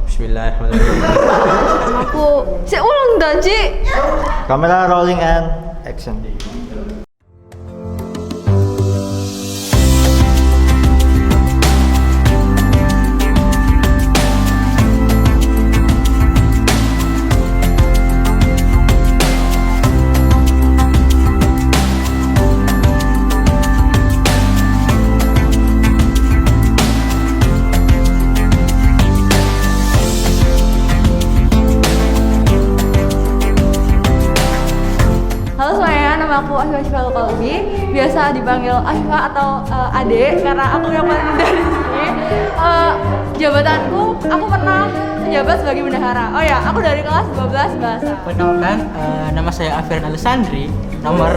Bismillahirrahmanirrahim. Aku ulang dah, Ci. Kamera rolling and action. Halo semuanya, nama aku Asma Syifal Qalbi, biasa dipanggil Asma atau Ade karena aku yang paling muda di sini. Jabatanku, aku pernah menjabat sebagai bendahara. Oh ya, aku dari kelas 12 bahasa. Perkenalkan, nama saya Afiran Alessandri, nomor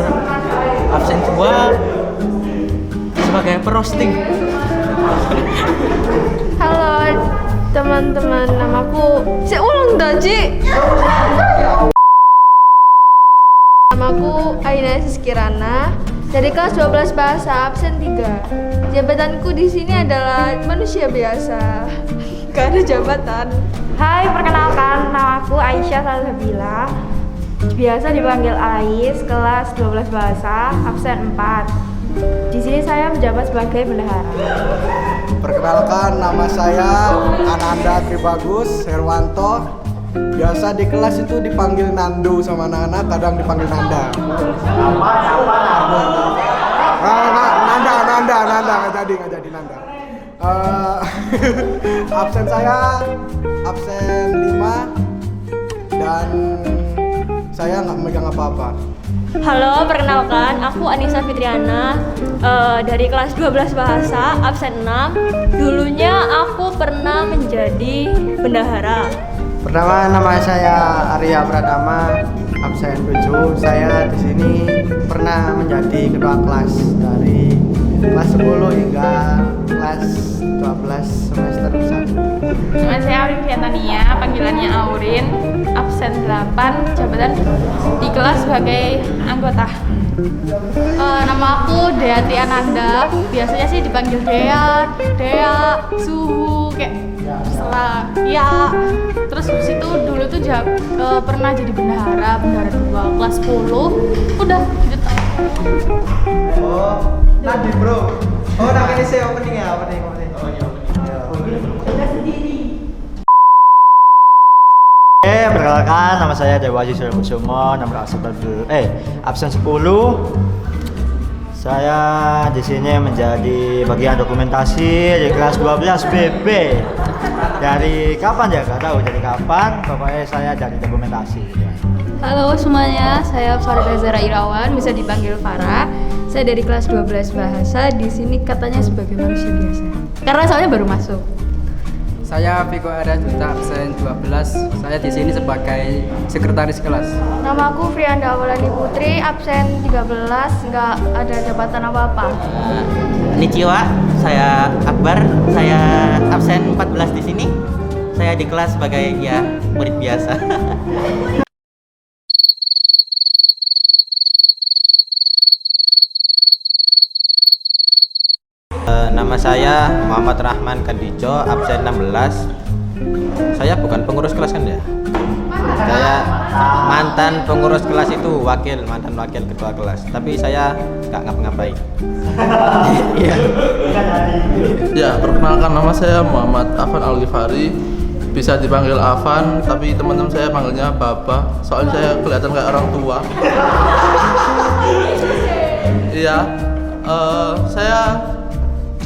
absen 2 sebagai perosting. Halo teman-teman, namaku ulang dah, Ci. Namaku Aina Siskirana dari kelas 12 bahasa absen 3. Jabatanku di sini adalah manusia biasa. Gak ada jabatan. Hai, perkenalkan, namaku Aisyah Salsabila. Biasa dipanggil Ais, kelas 12 bahasa, absen 4. Di sini saya menjabat sebagai bendahara. Perkenalkan, nama saya Ananda Tribagus Herwanto. Biasa di kelas itu dipanggil Nandu sama anak-anak, kadang dipanggil Nanda. Nanda, nggak jadi Nanda. Absen saya absen 5 dan saya nggak megang apa-apa. Halo, perkenalkan, aku Anissa Fitriana dari kelas 12 bahasa absen 6. Dulunya aku pernah menjadi bendahara. Pertama, nama saya Arya Pratama, absen 7. Saya di sini pernah menjadi ketua kelas dari kelas 10 hingga kelas 12 semester 1. Nama saya Aurin Fiantania, panggilannya Aurin, absen 8, jabatan di kelas sebagai anggota. Nama aku Deati Ananda, biasanya sih dipanggil Dea, Suhu, kayak terserah. Ya, terus habis itu dulu tuh pernah jadi bendahara 2 kelas 10. Udah gitu. Oh, tadi bro. Oh, nah ini saya opening ya, opening. Oh iya, perkenalkan, nama saya Dewa Haji Suryakusumo, nomor absen 10. Saya di sini menjadi bagian dokumentasi di kelas 12 BB. Dari kapan ya? Gak tahu dari kapan. Pokoknya saya dari dokumentasi. Halo semuanya, saya Farida Zara Irawan, bisa dipanggil Farah. Saya dari kelas 12 bahasa, di sini katanya sebagai manusia biasa. Karena soalnya baru masuk. Saya Viko Arya Juta, absen 12. Saya di sini sebagai sekretaris kelas. Namaku Frianda Awalani Putri, absen 13, nggak ada jabatan apa-apa. Konnichiwa, saya Akbar, saya absen 14 di sini. Saya di kelas sebagai murid biasa. Nama saya Muhammad Rahman Kandijo, absen 16. Saya bukan pengurus kelas kan ya? Saya mantan pengurus kelas itu, mantan wakil ketua kelas. Tapi saya nggak ngapa-ngapain. Iya. Ya, perkenalkan, nama saya Muhammad Afan Al-Ghifari. Bisa dipanggil Afan, tapi teman-teman saya panggilnya Baba. Soalnya saya kelihatan kayak orang tua. Iya. Saya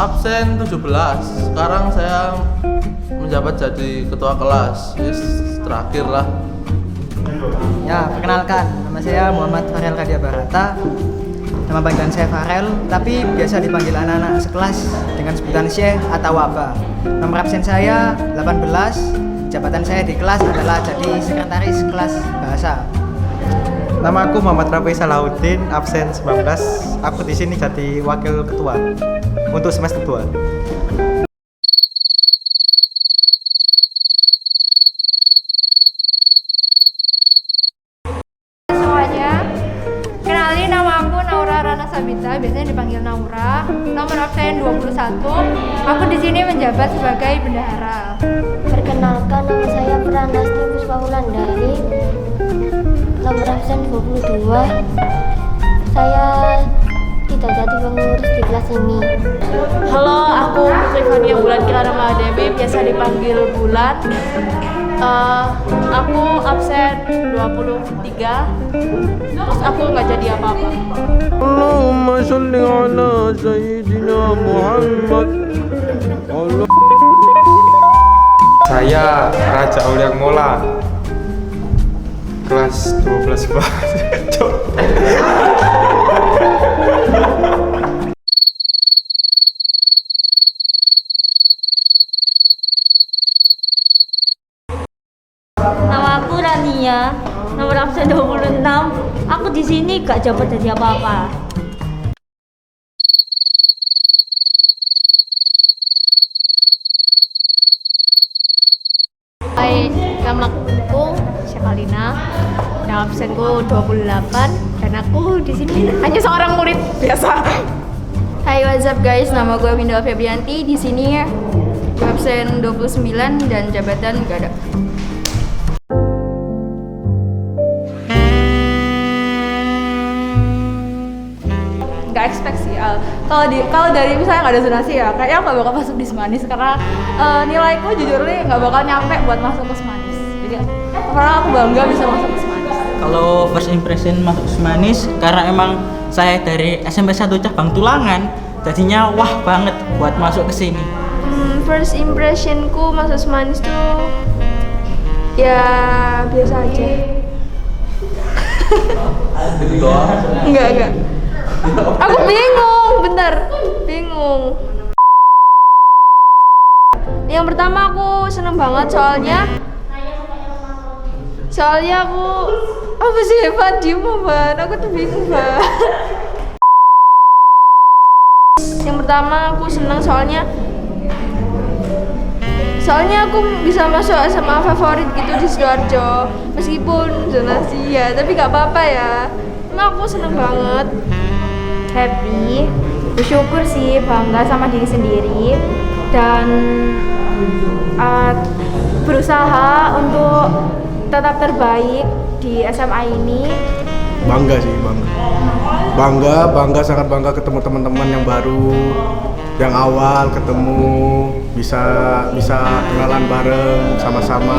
absen 17. Sekarang saya menjabat jadi ketua kelas. Terakhir lah. Ya, perkenalkan, nama saya Muhammad Farel Kadia Barata. Nama panggilan saya Farel, tapi biasa dipanggil anak-anak sekelas dengan sebutan Syekh atau Waba. Nomor absen saya 18. Jabatan saya di kelas adalah jadi sekretaris kelas bahasa. Nama aku Muhammad Rafi Salahuddin, absen 19. Aku di sini jadi wakil ketua untuk semester 2. Semuanya, kenalin, nama aku Naura Rana Sabita, biasanya dipanggil Naura. Nomor absen 21. Aku di sini menjabat sebagai bendahara. Perkenalkan, nama saya Pranasti Puspa Wulandari. Nomor absen 22. Saya tidak jadi pengurus di kelas ini. Halo, aku Rifania Bulan Kirana Dewi, biasa dipanggil Bulan. Aku absen 23. Terus aku nggak jadi apa-apa. Allahumma sholli ala Sayyidina Muhammad. Saya Raja Auliang Mola, kelas 12 bahasa. Nama aku Rania, nomor absen 26. Aku di sini gak jabat jadi apa-apa. Hai, namaku Syakalina. Nama absenku 28 dan aku di sini hanya seorang murid biasa. Hai, what's up guys? Nama gue Winda Febrianti. Di sini gue absen 29 dan jabatan gak ada. Nggak expect sih. Kalau dari misalnya nggak ada zonasi ya, kayaknya nggak bakal masuk di Semanis karena nilaiku jujur nih nggak bakal nyampe buat masuk ke Semanis. Jadi karena aku bangga bisa masuk ke Semanis. Kalau first impression masuk Semanis, karena emang saya dari SMP 1 cabang Tulangan, jadinya wah banget buat masuk ke sini. First impressionku masuk Semanis tuh ya biasa aja. Enggak. Aku bingung, bentar. Bingung. Yang pertama aku seneng banget soalnya aku apa sih Van, diem Van, aku tuh bingung Van. Yang pertama aku seneng soalnya aku bisa masuk SMA favorit gitu di Sidoarjo, meskipun zonasi ya, tapi gak apa-apa ya. Emang aku seneng banget, happy, bersyukur sih, bangga sama diri sendiri, dan berusaha untuk tetap terbaik di SMA ini. Bangga sih, bangga, sangat bangga ketemu teman-teman yang baru, yang awal ketemu bisa kenalan bareng sama-sama.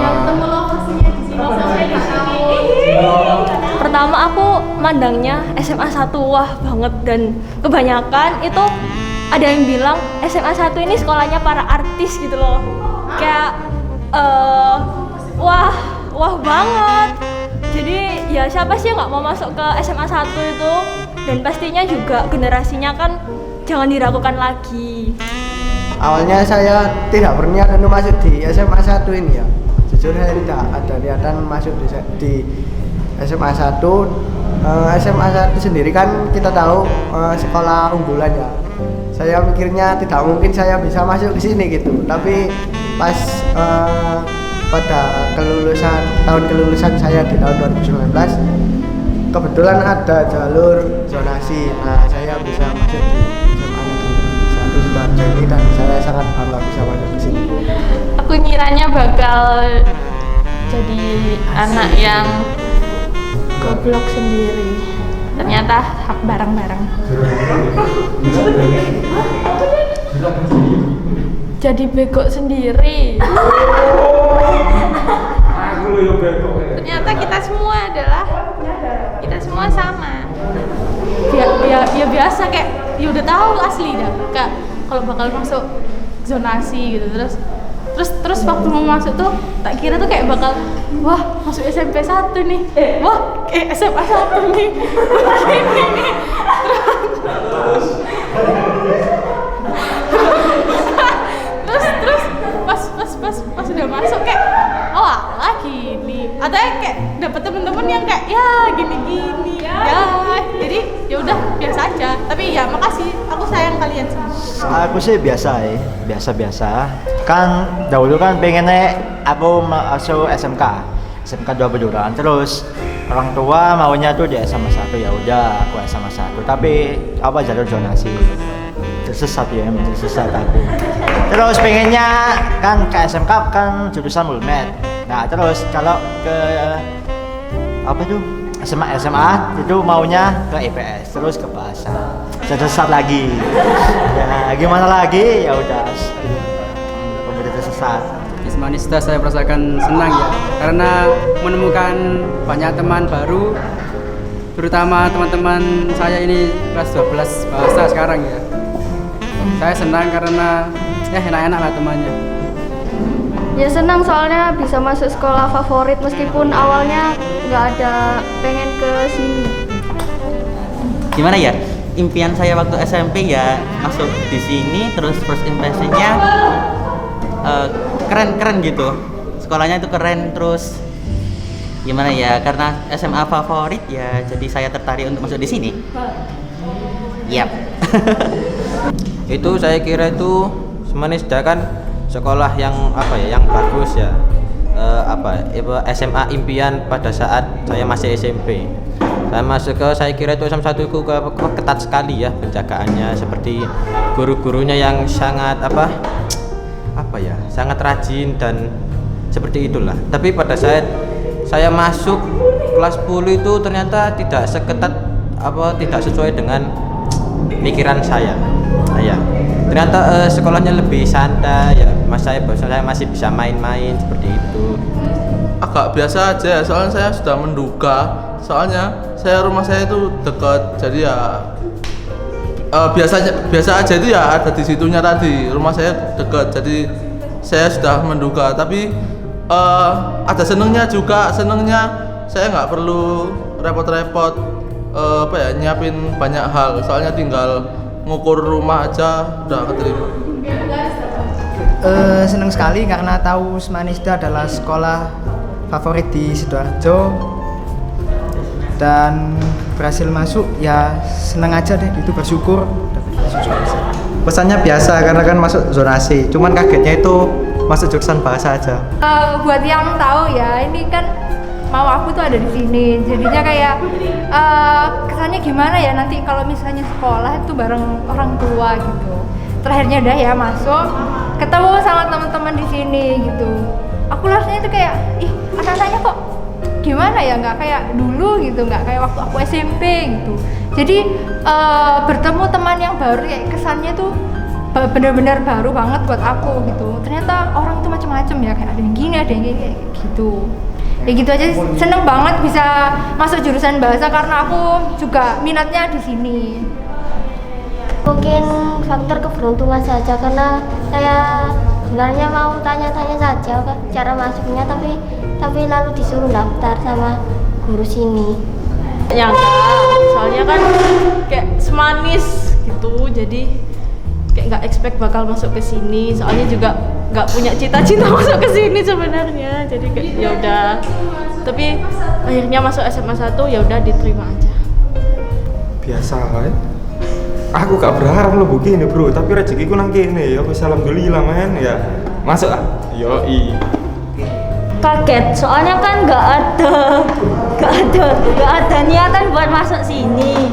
Pertama aku mandangnya SMA 1 wah banget, dan kebanyakan itu ada yang bilang SMA 1 ini sekolahnya para artis gitu loh. Kayak wah banget. Jadi ya siapa sih yang nggak mau masuk ke SMA 1 itu, dan pastinya juga generasinya kan jangan diragukan lagi. Awalnya saya tidak berniat untuk masuk di SMA 1 ini ya. Jujur saya tidak ada niatan masuk di SMA 1. SMA 1 sendiri kan kita tahu sekolah unggulan ya. Saya mikirnya tidak mungkin saya bisa masuk ke sini gitu. Tapi pas pada tahun kelulusan saya di tahun 2019, kebetulan ada jalur zonasi. Nah, saya bisa masuk di SMA Negeri 1 Sidoarjo ini, dan saya sangat bangga bisa masuk di sini. Aku ngiranya bakal jadi anak yang goblok sendiri. Ternyata bareng-bareng. Jadi bego sendiri. Ternyata kita semua sama. Ya biasa, kayak ya udah tahu asli dah. Kayak kalau bakal masuk zonasi gitu, terus waktu mau masuk tuh tak kira tuh kayak bakal wah masuk SMP 1 nih, wah SMA 1 nih, begini. terus pas udah masuk kayak oh alah gini, atau kayak dapet temen-temen yang kayak ya gini ya, jadi ya udah biasa aja. Tapi ya makasih, aku sayang kalian semua. Aku sih biasa. Kan dahulu kan pengennya aku masuk SMK 2 Beduran. Terus orang tua maunya tuh di SMA 1, ya udah aku SMA 1, tapi apa jalur zonasi tersesat ya, tersesat aku. Terus pengennya kan ke SMK kan jurusan Mulmed. Nah terus kalau ke apa tuh SMA itu maunya ke IPS, terus ke bahasa, tersesat lagi. Ya gimana lagi, ya udah berbeda tersesat. Ismanista saya merasakan senang ya, karena menemukan banyak teman baru, terutama teman-teman saya ini kelas 12 bahasa sekarang ya. Saya senang karena enak-enak lah temannya. Ya senang soalnya bisa masuk sekolah favorit meskipun awalnya nggak ada pengen ke sini. Gimana ya? Impian saya waktu SMP ya masuk di sini, terus first impression-nya keren gitu. Sekolahnya itu keren, terus gimana ya? Karena SMA favorit ya, jadi saya tertarik untuk masuk di sini. Yap. Itu saya kira itu Semanista kan sekolah yang apa ya, yang bagus ya. SMA impian pada saat saya masih SMP. Saya masuk ke, saya kira itu SMA 1 itu ketat sekali ya penjagaannya, seperti guru-gurunya yang sangat sangat rajin dan seperti itulah. Tapi pada saat saya masuk kelas 10 itu ternyata tidak seketat tidak sesuai dengan pikiran saya. Ya, ternyata sekolahnya lebih santai ya. Saya masih bisa main-main seperti itu. Agak biasa aja, soalnya saya sudah menduga. Soalnya rumah saya itu dekat, jadi ya biasa aja itu ya, ada di situnya tadi. Rumah saya dekat, jadi saya sudah menduga. Tapi ada senengnya juga. Senengnya saya nggak perlu repot-repot nyiapin banyak hal. Soalnya tinggal ngukur rumah aja udah keterima. Senang sekali karena tahu Semanista adalah sekolah favorit di Sidoarjo dan berhasil masuk, ya senang aja deh gitu, bersyukur. Pesannya biasa karena kan masuk zonasi, cuman kagetnya itu masuk jurusan bahasa aja. Buat yang tahu ya, ini kan mau aku tuh ada di sini, jadinya kayak kesannya gimana ya nanti kalau misalnya sekolah itu bareng orang tua gitu. Terakhirnya udah ya masuk, ketemu sama teman-teman di sini gitu. Aku rasanya tuh kayak anak-anaknya kok gimana ya, nggak kayak dulu gitu, nggak kayak waktu aku SMP gitu. Jadi bertemu teman yang baru kayak kesannya tuh bener-bener baru banget buat aku gitu. Ternyata orang tuh macam-macam ya, kayak ada yang gini, ada yang kayak gitu. Ya gitu aja, seneng banget bisa masuk jurusan bahasa karena aku juga minatnya di sini. Mungkin faktor keberuntungan saja, karena saya sebenarnya mau tanya-tanya saja cara masuknya, tapi lalu disuruh daftar sama guru sini. Nyangka, soalnya kan kayak semanis gitu, jadi kayak nggak expect bakal masuk ke sini. Soalnya juga nggak punya cita-cita masuk ke sini sebenarnya, jadi kayak ya udah. Tapi akhirnya masuk SMA 1, ya udah diterima aja. Biasa kan? Aku gak berharap lo begini bro, tapi rezekiku nang kene ya, wis alhamdulillah men ya. Masuk ah? Yoi. Kaget, soalnya kan nggak ada niatan buat masuk sini.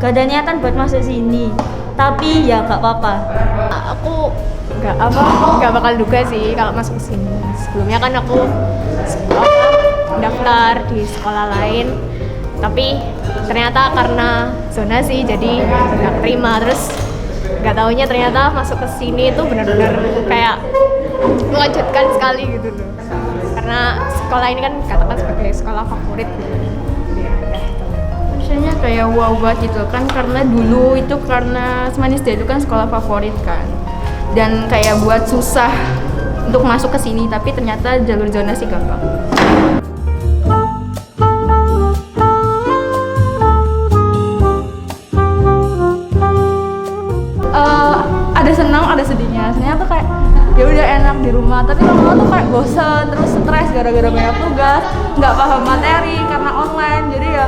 Gak ada niatan buat masuk sini. Tapi ya nggak apa-apa. Aku nggak bakal duga sih kalau masuk sini. Sebelumnya kan aku daftar di sekolah lain, tapi ternyata karena zonasi jadi nggak terima. Terus nggak taunya ternyata masuk ke sini itu benar-benar kayak mengejutkan sekali gitu loh, karena sekolah ini kan katakan sebagai sekolah favorit gitu. Rasanya kayak wow banget gitu kan, karena dulu itu karena Semanista itu kan sekolah favorit kan, dan kayak buat susah untuk masuk ke sini, tapi ternyata jalur zonasi gampang. Ada senang, ada sedihnya. Senangnya tuh kayak ya udah enak di rumah, tapi lama-lama tuh kayak bosen, terus stres gara-gara banyak tugas, nggak paham materi karena online. Jadi ya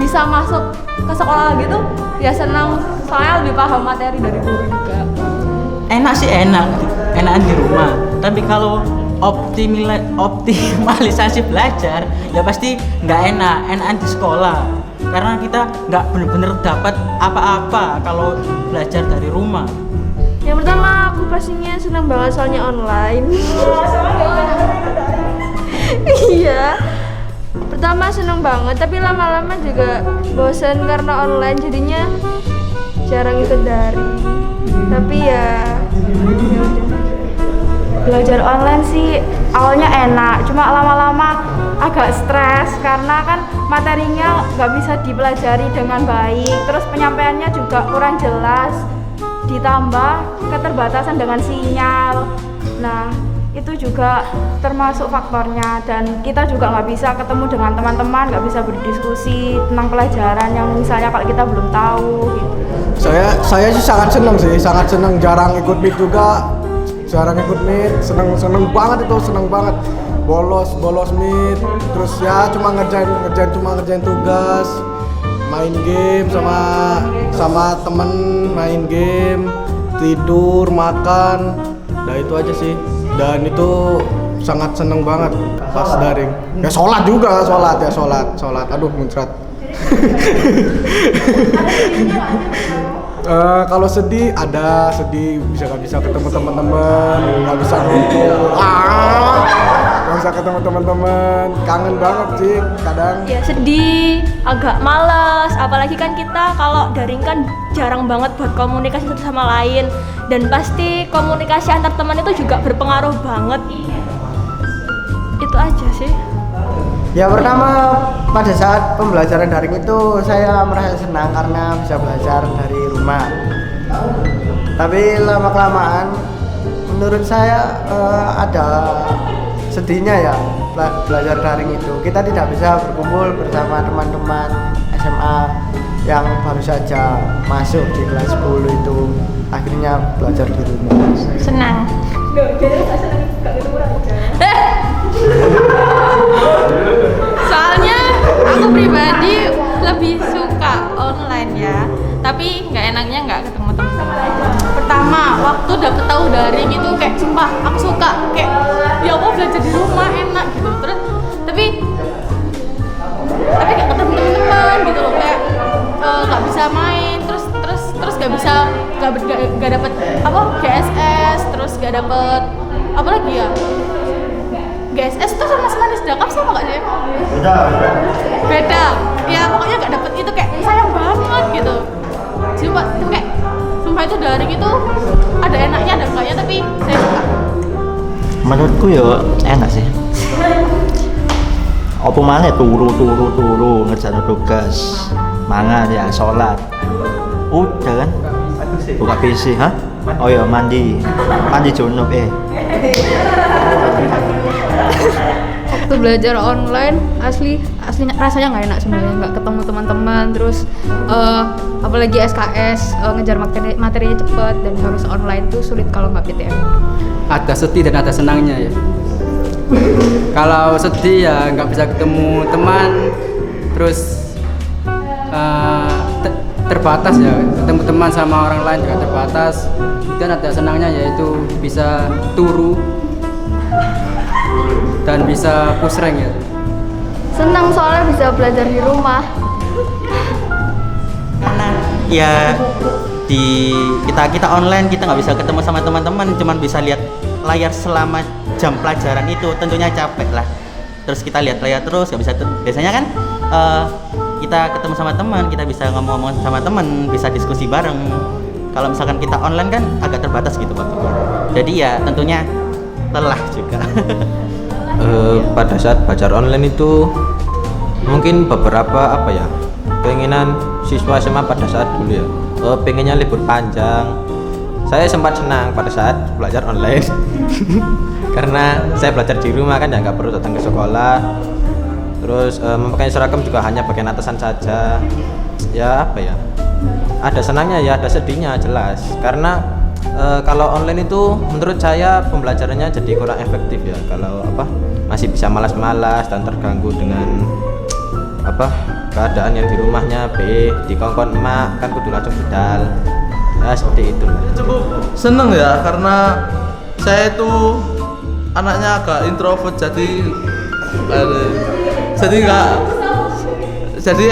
bisa masuk ke sekolah gitu ya senang, soalnya lebih paham materi dari guru juga. Enak sih, enakan di rumah. Tapi kalau optimalisasi belajar ya pasti nggak enakan di sekolah karena kita nggak bener-bener dapat apa-apa kalau belajar dari rumah. Yang pertama aku pastinya senang banget soalnya online. Iya. Pertama seneng banget tapi lama-lama juga bosan karena online jadinya jarang ikut daring. Tapi ya Belajar online sih awalnya enak, cuma lama-lama agak stres karena kan materinya nggak bisa dipelajari dengan baik, terus penyampaiannya juga kurang jelas, ditambah keterbatasan dengan sinyal. Nah itu juga termasuk faktornya, dan kita juga nggak bisa ketemu dengan teman-teman, nggak bisa berdiskusi tentang pelajaran yang misalnya kalau kita belum tahu gitu. Saya sih sangat senang, jarang ikut meet juga, seneng banget bolos meet, terus ya cuma ngerjain tugas, main game sama temen, main game, tidur, makan, nah itu aja sih. Dan itu sangat seneng banget pas daring. Ya sholat, aduh muncrat. Kalau sedih nggak bisa ketemu teman-teman, nggak bisa ngumpul, nggak bisa ketemu teman-teman, kangen banget sih kadang. Ya sedih, agak males, apalagi kan kita kalau daring kan jarang banget buat komunikasi satu sama lain, dan pasti komunikasi antar teman itu juga berpengaruh banget. Itu aja sih. Ya pertama pada saat pembelajaran daring itu saya merasa senang karena bisa belajar dari rumah. Tapi lama-kelamaan menurut saya ada sedihnya ya belajar daring itu. Kita tidak bisa berkumpul bersama teman-teman SMA yang baru saja masuk di kelas 10 itu, akhirnya belajar di rumah. Senang. Soalnya aku pribadi lebih suka online ya, tapi nggak enaknya nggak ketemu teman-teman. Pertama waktu dapet tahu daring itu kayak sumpah aku suka, kayak ya Allah belajar di rumah enak gitu, terus tapi nggak ketemu teman-teman gitu loh, kayak nggak bisa main, terus nggak dapet apa GSS, terus nggak dapet apa lagi ya, GSS itu sama manis dakap sama nggak sih? Beda. Ya pokoknya nggak dapet itu, kayak sayang banget gitu. Sumpah itu daring itu ada enaknya ada enggaknya, tapi saya suka. Menurutku ya enak sih. Apa mana turu ngerjain tugas, mangan ya, sholat, udah kan? Buka PC, oh ya mandi junub Waktu belajar online asli rasanya nggak enak sebenarnya, nggak ketemu teman-teman, terus apalagi SKS ngejar materinya cepet dan harus online tuh sulit kalau nggak PTM. Ada sedih dan ada senangnya ya. Kalau sedih ya nggak bisa ketemu teman, terus terbatas ya, ketemu teman sama orang lain juga terbatas. Dan ada senangnya yaitu bisa turu dan bisa push rank ya. Senang soalnya bisa belajar di rumah. Karena ya kita online, kita nggak bisa ketemu sama teman-teman, cuman bisa lihat layar selama jam pelajaran itu, tentunya capek lah. Terus kita lihat layar terus, nggak bisa biasanya kan kita ketemu sama teman, kita bisa ngomong-ngomong sama teman, bisa diskusi bareng. Kalau misalkan kita online kan agak terbatas gitu waktunya. Jadi ya tentunya lelah juga. Pada saat belajar online itu mungkin beberapa keinginan siswa SMA pada saat dulu ya, pengennya libur panjang. Saya sempat senang pada saat belajar online karena saya belajar di rumah kan ya, nggak perlu datang ke sekolah, terus memakai seragam juga hanya bagian atasan saja. Ya ada senangnya ya, ada sedihnya jelas, karena kalau online itu menurut saya pembelajarannya jadi kurang efektif ya, kalau masih bisa malas-malas dan terganggu dengan keadaan yang di rumahnya, di kongkon emak kan kudu langsung budal ya, seperti itu. Cukup seneng ya, karena saya itu anaknya agak introvert, jadi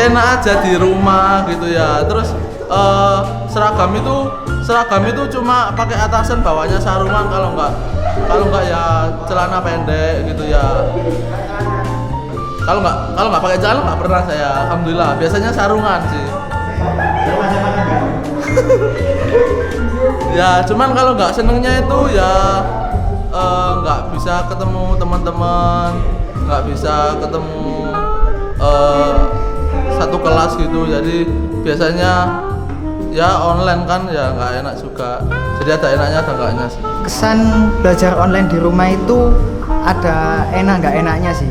enak aja di rumah gitu ya. Terus seragam itu cuma pakai atasan, bawahnya sarungan, kalau nggak ya celana pendek gitu ya. Kalau nggak pakai celana nggak pernah saya, alhamdulillah. Biasanya sarungan sih. Ya cuman kalau nggak senengnya itu ya nggak bisa ketemu teman-teman, nggak bisa ketemu satu kelas gitu. Jadi biasanya ya online kan ya nggak enak juga. Jadi ada enaknya ada enggaknya sih. Kesan belajar online di rumah itu ada enak nggak enaknya sih.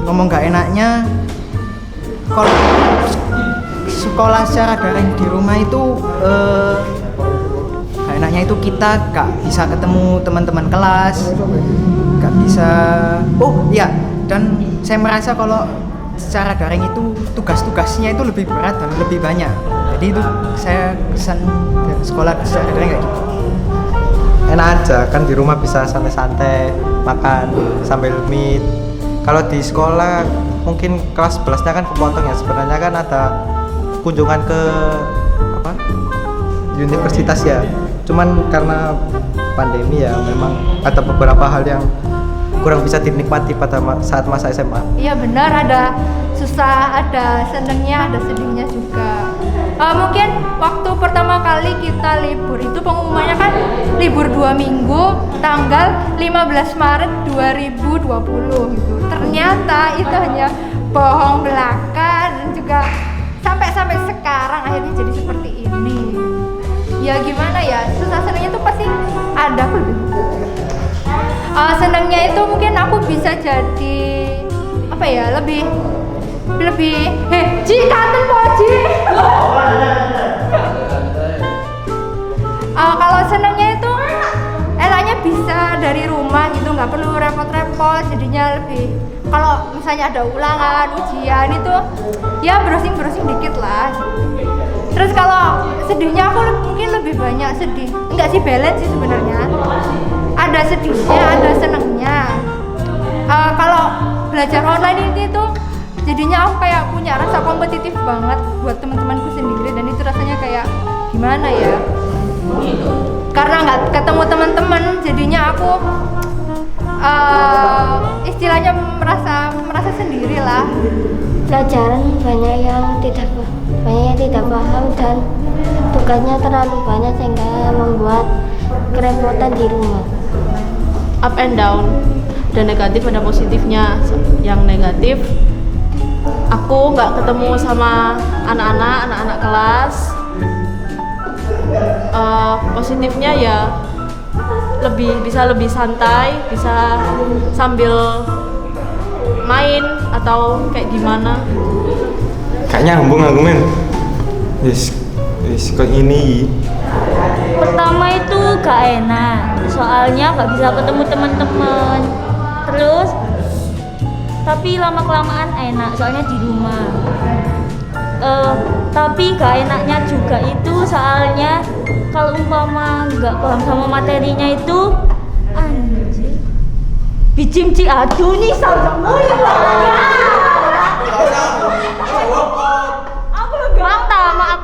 Ngomong nggak enaknya, kalau sekolah secara daring di rumah itu nggak enaknya itu kita nggak bisa ketemu teman-teman kelas, nggak bisa. Oh iya, dan saya merasa kalau secara daring itu tugas-tugasnya itu lebih berat dan lebih banyak. Jadi itu saya kesan sekolah secara daring kayak gitu. Enak aja kan, di rumah bisa santai-santai makan sambil meet. Kalau di sekolah mungkin kelas 11-nya kan kepotong ya, sebenarnya kan ada kunjungan ke universitas ya. Cuman karena pandemi ya memang ada beberapa hal yang kurang bisa dinikmati pada saat masa SMA. Iya benar, ada susah, ada senengnya, ada sedihnya juga. Mungkin waktu pertama kali kita libur itu pengumumannya kan libur 2 minggu tanggal 15 Maret 2020 gitu. Ternyata itu hanya bohong belaka, dan juga sampai sekarang akhirnya jadi seperti ini. Ya gimana ya, susah senengnya itu pasti ada kok. Senangnya itu mungkin aku bisa jadi apa ya, lebih Ji kangen Ji. Kalau senangnya itu enaknya bisa dari rumah gitu, nggak perlu repot-repot, jadinya lebih, kalau misalnya ada ulangan, ujian itu ya browsing dikit lah. Terus kalau sedihnya aku mungkin lebih banyak sedih, enggak sih, balance sih sebenarnya. Ada sedihnya, ada senengnya. Kalau belajar online ini tuh jadinya aku kayak punya rasa kompetitif banget buat teman-temanku sendiri, dan itu rasanya kayak gimana ya? Karena nggak ketemu teman-teman, jadinya aku istilahnya merasa sendiri lah. Pelajaran banyak yang tidak paham, dan tugasnya terlalu banyak sehingga membuat kerepotan di rumah. Up and down, dan negatif ada positifnya. Yang negatif, aku nggak ketemu sama anak-anak kelas. Positifnya ya bisa lebih santai, bisa sambil main atau kayak gimana. Kayaknya nyambung aku men. Wis kok ini. Pertama itu gak enak, soalnya gak bisa ketemu teman-teman. Terus tapi lama kelamaan enak, soalnya di rumah. Tapi gak enaknya juga itu soalnya kalau umpama nggak paham sama materinya itu, anjir, bicimci aduh nih sama aku enggak tahu, maaf.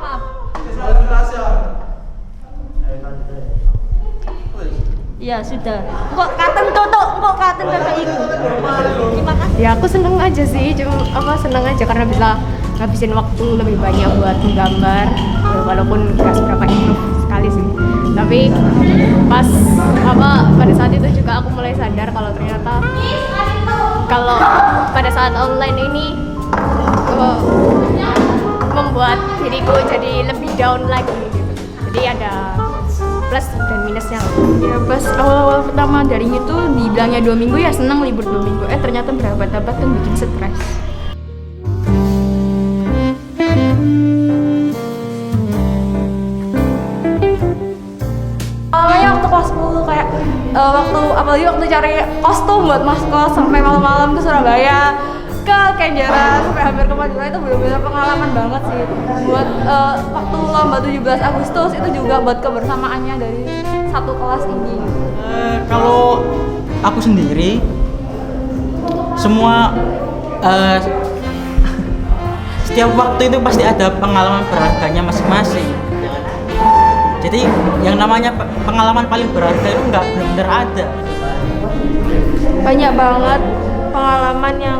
Ya sudah, kok katen toto, kok katen kakak itu. Terima kasih. Ya aku seneng aja sih, seneng aja karena bisa ngabisin waktu lebih banyak buat menggambar, ya, walaupun gak seberapa improve sekali sih. Tapi pada saat itu juga aku mulai sadar kalau ternyata kalau pada saat online ini membuat diriku jadi lebih down lagi gitu. Jadi ada plus dan minusnya. Ya pas awal-awal pertama daring itu dibilangnya 2 minggu ya senang libur 2 minggu. Ternyata berabad-abad kan bikin stres. Awalnya waktu kelas 10 kayak apalagi waktu cari kostum buat masuk kelas sampai malam-malam ke Surabaya, ke Kenjeran, sampai hampir ke Madura, itu benar-benar pengalaman banget sih. Buat waktu lomba 17 Agustus itu juga buat kebersamaannya dari satu kelas ini. Kalau aku sendiri semua setiap waktu itu pasti ada pengalaman berharganya masing-masing. Jadi yang namanya pengalaman paling berharga itu nggak benar-benar ada. Banyak banget pengalaman yang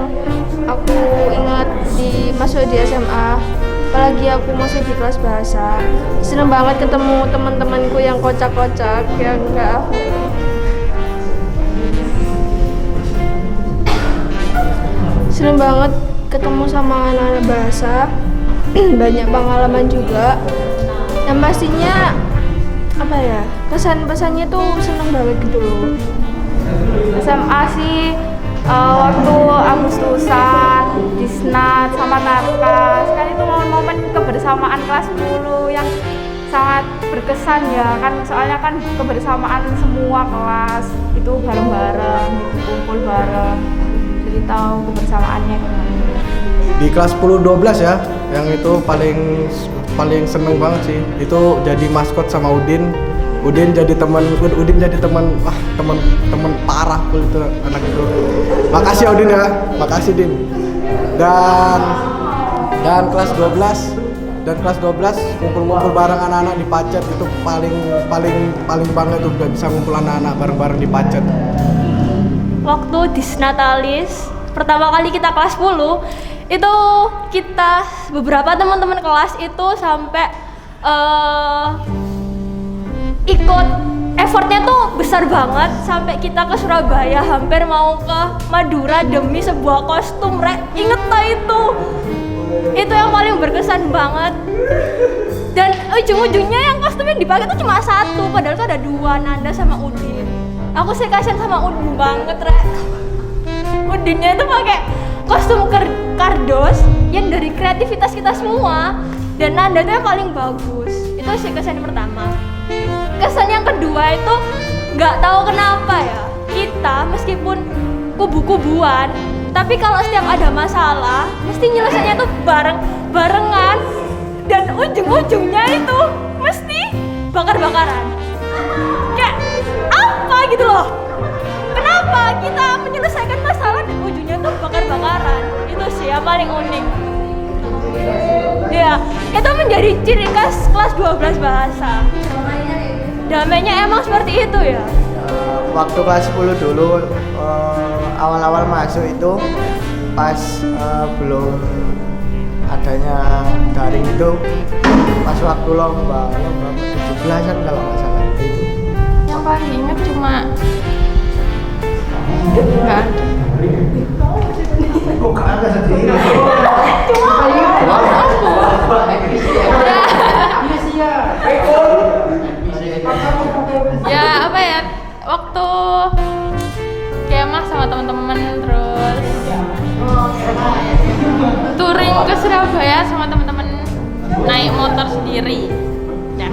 aku ingat masuk di SMA, apalagi aku masih di kelas bahasa. Seneng banget ketemu teman-temanku yang kocak-kocak, yang enggak seneng banget ketemu sama anak-anak bahasa. Banyak pengalaman juga, yang pastinya apa ya, kesan-pesannya tuh seneng banget gitu loh. SMA sih waktu Agustusan, Disnat, sama Tarkas kan itu momen-momen kebersamaan kelas 10 yang sangat berkesan ya kan, soalnya kan kebersamaan semua kelas itu bareng-bareng, kumpul bareng, jadi tahu kebersamaannya gimana. Di kelas 10-12 ya, yang itu paling seneng banget sih. Itu jadi maskot sama Udin. Udin jadi teman parah itu anak itu. Makasih ya Udin ya, makasih Din. Dan kelas 12 kumpul-kumpul bareng anak-anak di Pacet itu paling banget tuh, udah bisa ngumpul anak-anak bareng-bareng di Pacet. Waktu Disnatalis pertama kali kita kelas 10 itu kita beberapa teman-teman kelas itu sampai ikut, effortnya tuh besar banget, sampai kita ke Surabaya, hampir mau ke Madura demi sebuah kostum, inget tak itu yang paling berkesan banget. Dan ujung-ujungnya yang kostum yang dipakai tuh cuma satu, padahal tuh ada dua, Nanda sama Udin. Aku sih kasihan sama Udin banget, Udinnya itu pakai kostum kardos yang dari kreativitas kita semua, dan Nanda tuh yang paling bagus. Itu sih kesan yang pertama. Kesan yang kedua itu nggak tahu kenapa ya, kita meskipun kubu-kubuan, tapi kalau setiap ada masalah mesti nyelesainya tuh barengan, dan ujung-ujungnya itu mesti bakar-bakaran. Kayak apa gitu loh, kenapa kita menyelesaikan masalah dan ujungnya tuh bakar-bakaran. Itu sih yang paling unik ya, itu menjadi ciri khas kelas 12 bahasa. Damainya emang seperti itu ya. Waktu kelas 10 dulu awal-awal masuk itu pas belum adanya daring itu, pas waktu lomba 17-an kalau nggak salah itu. Yang paling inget cuma nggak ada. Kok nggak ada sendiri? Ya apa ya, waktu kemah sama teman-teman, terus touring ke Surabaya sama teman-teman, naik motor sendiri ya.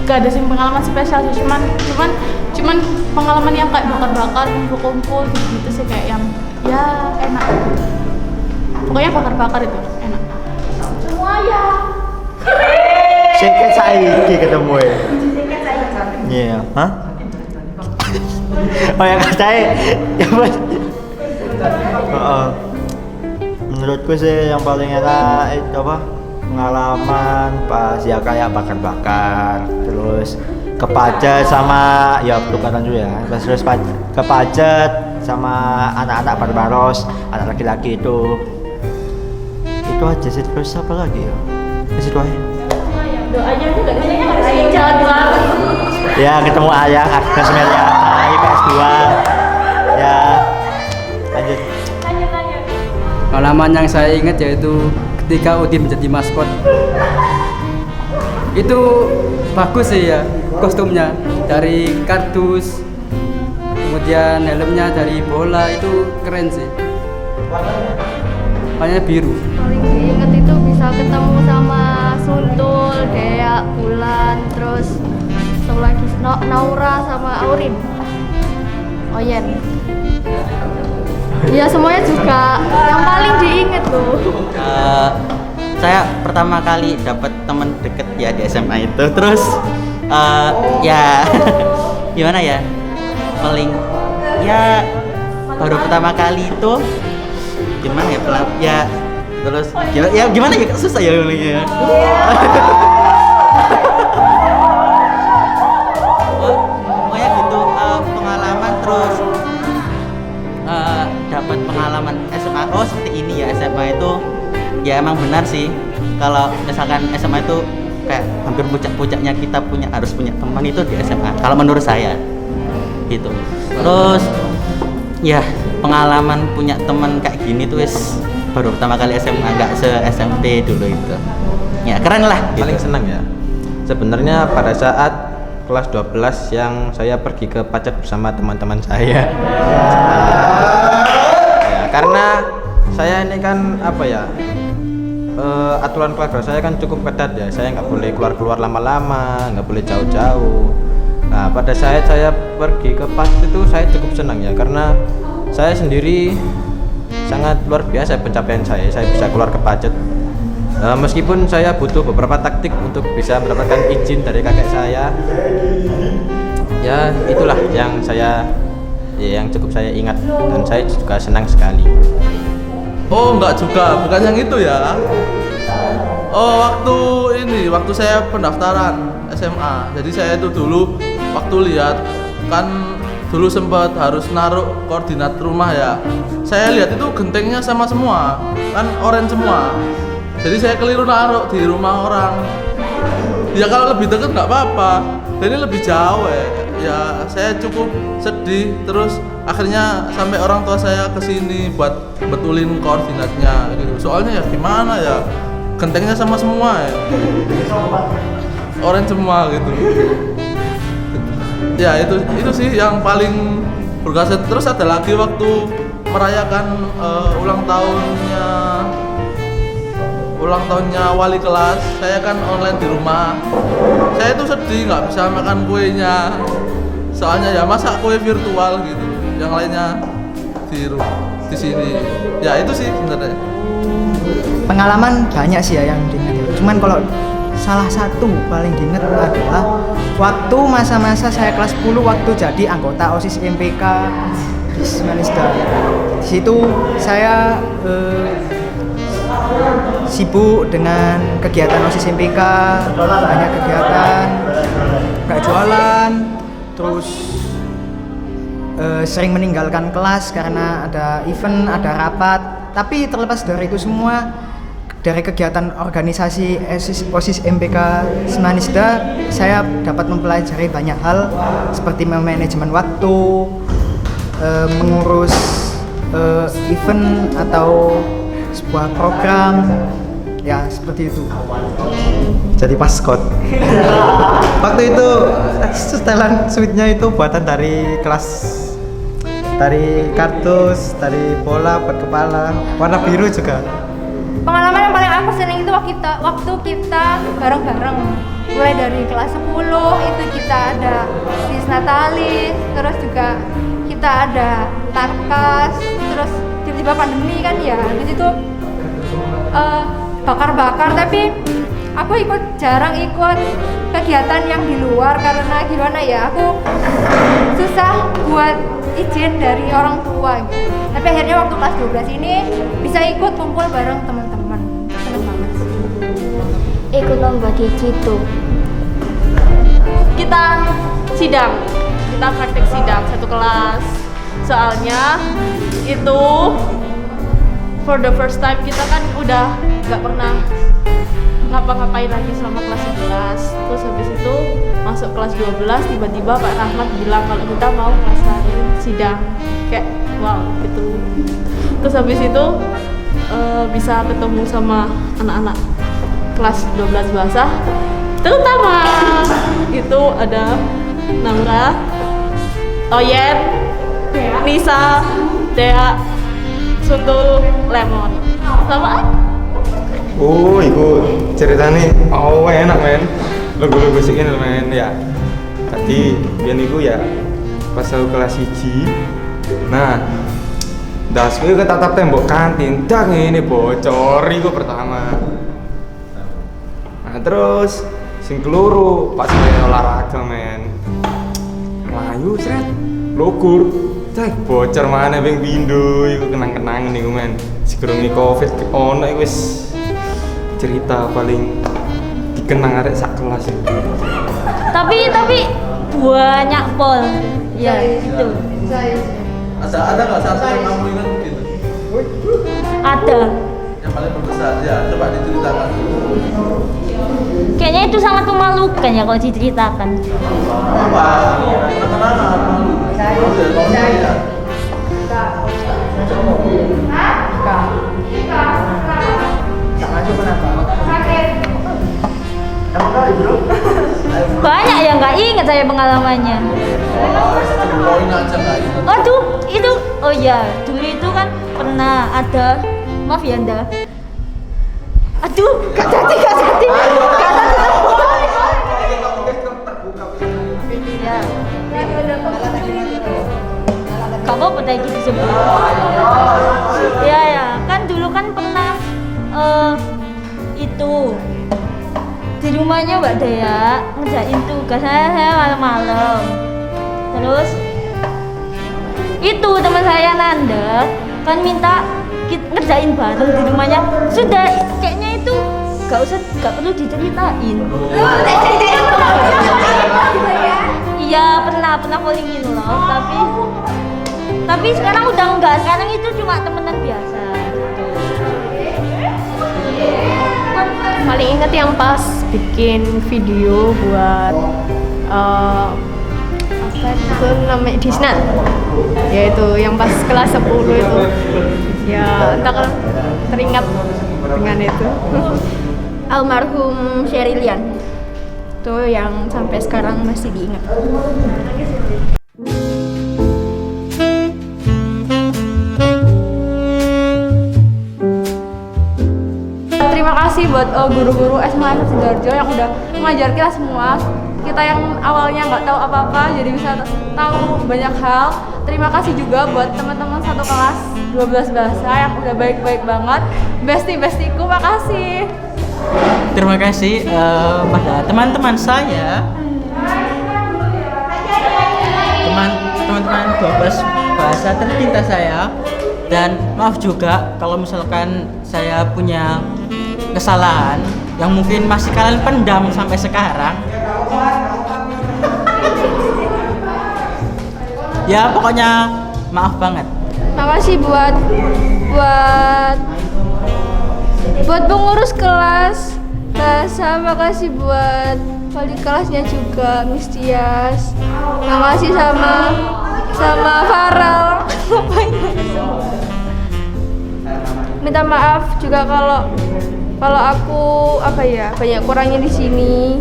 Gak ada sih pengalaman spesial sih, cuman pengalaman yang kayak bakar-bakar, kumpul-kumpul gitu sih, kayak yang ya enak. Pokoknya bakar-bakar itu enak. Semua ya. Seket saiki ketemu ya. Iya, hah? Oh yang katanya, ya mas. Menurutku sih yang paling enak itu apa? Pengalaman pas ya kayak bakar-bakar, terus ke Pacet sama ya tukaran juga ya. Terus ke Pacet sama anak-anak barbaros, anak laki-laki itu aja sih. Terus apa lagi ya? Ke situ aja. Doanya juga jalan banget. Ya ketemu ayah Agnes Melia IPS 2 ya. Lanjut. Pengalaman yang saya ingat yaitu ketika Udin menjadi maskot. Itu bagus sih ya, kostumnya dari kardus, kemudian helmnya dari bola, itu keren sih. Warnanya biru. Paling diinget itu bisa ketemu sama Suntul, Dea, Bulan, terus satu lagi Naura sama Aurin, Oyen. Ya semuanya juga yang paling diinget tuh. Saya pertama kali dapat teman deket ya di SMA itu, terus ya gimana ya, paling ya baru pertama kali itu gimana ya ya terus ya gimana ya susah ya ngomongnya. Pokoknya gitu pengalaman terus dapat pengalaman SMA. Oh seperti ini ya SMA itu ya emang benar sih kalau misalkan SMA itu kayak hampir puncak-puncaknya kita harus punya teman itu di SMA kalau menurut saya gitu. Terus ya pengalaman punya teman kayak gini tuh baru pertama kali SMA, nggak se SMP dulu itu ya keren lah gitu. Paling senang ya sebenarnya pada saat kelas 12 yang saya pergi ke Pacet bersama teman-teman saya. Ya, karena saya ini kan apa ya aturan keluarga saya kan cukup ketat ya, saya nggak boleh keluar lama-lama, nggak boleh jauh-jauh. Nah pada saat saya pergi ke Pacet itu saya cukup senang ya karena saya sendiri sangat luar biasa pencapaian saya bisa keluar ke Pacet. Meskipun saya butuh beberapa taktik untuk bisa mendapatkan izin dari kakek saya, ya itulah yang cukup saya ingat dan saya juga senang sekali. Oh enggak juga, bukan yang itu ya. Oh waktu saya pendaftaran SMA, jadi saya itu dulu waktu lihat kan dulu sempat harus naruh koordinat rumah ya. Saya lihat itu gentengnya sama semua, kan orange semua. Jadi saya keliru naruh di rumah orang. Ya kalau lebih dekat nggak apa-apa. Dan ini lebih jauh ya. Saya cukup sedih. Terus akhirnya sampai orang tua saya kesini buat betulin koordinatnya gitu. Soalnya ya gimana ya, gentengnya sama semua ya. Orange semua gitu. Ya itu sih yang paling berkesan. Terus ada lagi waktu merayakan ulang tahunnya wali kelas. Saya kan online di rumah. Saya tuh sedih nggak bisa makan kuenya. Soalnya ya masa kue virtual gitu. Yang lainnya di sini. Ya itu sih sebenarnya. Pengalaman banyak sih ya yang diingat. Cuman kalau salah satu paling diingat adalah waktu masa-masa saya kelas 10 waktu jadi anggota OSIS MPK di Semanisda. Di situ saya sibuk dengan kegiatan OSIS MPK, banyak kegiatan, nggak jualan, terus sering meninggalkan kelas karena ada event, ada rapat. Tapi terlepas dari itu semua, dari kegiatan organisasi OSIS MPK Semanisda, saya dapat mempelajari banyak hal seperti manajemen waktu, mengurus event atau sebuah program, ya seperti itu. Jadi maskot. Waktu itu setelan sweetnya itu buatan dari kardus, dari bola buat kepala, warna biru juga. Pengalaman yang paling aku seneng itu waktu kita bareng-bareng, mulai dari kelas 10 itu kita ada sis natalis, terus juga kita ada tarkas, terus tiba-tiba pandemi kan ya, habis itu bakar-bakar. Tapi aku jarang ikut kegiatan yang di luar karena gimana ya, aku susah buat izin dari orang tua gitu. Tapi akhirnya waktu kelas 12 ini bisa ikut kumpul bareng teman-teman. Seneng banget. Ikut lomba di situ. Kita sidang, kita praktek sidang satu kelas. Soalnya itu for the first time kita kan udah nggak pernah ngapa-ngapain lagi selama kelas 11. Terus habis itu masuk kelas 12 tiba-tiba Pak Rahmat bilang kalau kita mau ngerasain sidang, kayak wow gitu. Terus habis itu bisa ketemu sama anak-anak kelas 12 bahasa, terutama itu ada Namra, Oyen, Nisa, Dea, Suntul, Lemon, sama Oh, iku ceritanya enak men. Logo-logo sih ini men ya. Tadi biar iku ya pas aku kelas 1. Nah, dasku itu ketatap tembok kantin, dak ini bocor iku pertama. Nah, terus sing keloro pas main olahraga men. Melayu sret. logur. Cek bocor mana ping pindho iku kenang-kenangan iku men. Sekurungi Covid ono iku wis cerita paling dikenang arek sak kelas itu. Tapi banyak Pol. Ya itu. Ada nggak satu yang kamu ingat gitu? Ada. Yang paling berkesan ya, coba diceritakan. Kayaknya itu sangat memalukan ya kalau diceritakan. Apa? Banyak yang nggak ingat saya pengalamannya. Poin aja nggak ingat. Aduh, itu oh ya dulu itu kan pernah ada, maaf ya Anda. Aduh, gak jadi. Ya. Gak apa-apa tadi disebut. Ya, kan dulu kan pernah itu di rumahnya Mbak Dea ngerjain tugas saya malam-malam. Terus itu teman saya Nanda kan minta ngerjain bareng di rumahnya. Sudah, kayaknya itu gak perlu diceritain. Iya pernah polling loh, tapi sekarang udah enggak. Sekarang itu cuma temenan biasa. Paling inget yang pas bikin video buat apa itu namanya Disnat, yaitu yang pas kelas 10 itu ya entah teringat dengan itu. Almarhum Sherilian Itu yang sampai sekarang masih diingat. Terima kasih buat guru-guru SMA Sidoarjo yang udah mengajar kita semua. Kita yang awalnya nggak tahu apa-apa jadi bisa tahu banyak hal. Terima kasih juga buat teman-teman satu kelas 12 bahasa yang udah baik-baik banget. Besti-bestiku, makasih. Terima kasih pada teman-teman saya, teman-teman 12 bahasa tercinta saya, dan maaf juga kalau misalkan saya punya kesalahan yang mungkin masih kalian pendam sampai sekarang. Ya pokoknya maaf banget. Makasih buat pengurus kelas bahasa, makasih buat wali kelasnya juga Miss Tias, makasih sama Farel. Minta maaf juga kalau aku banyak kurangnya di sini.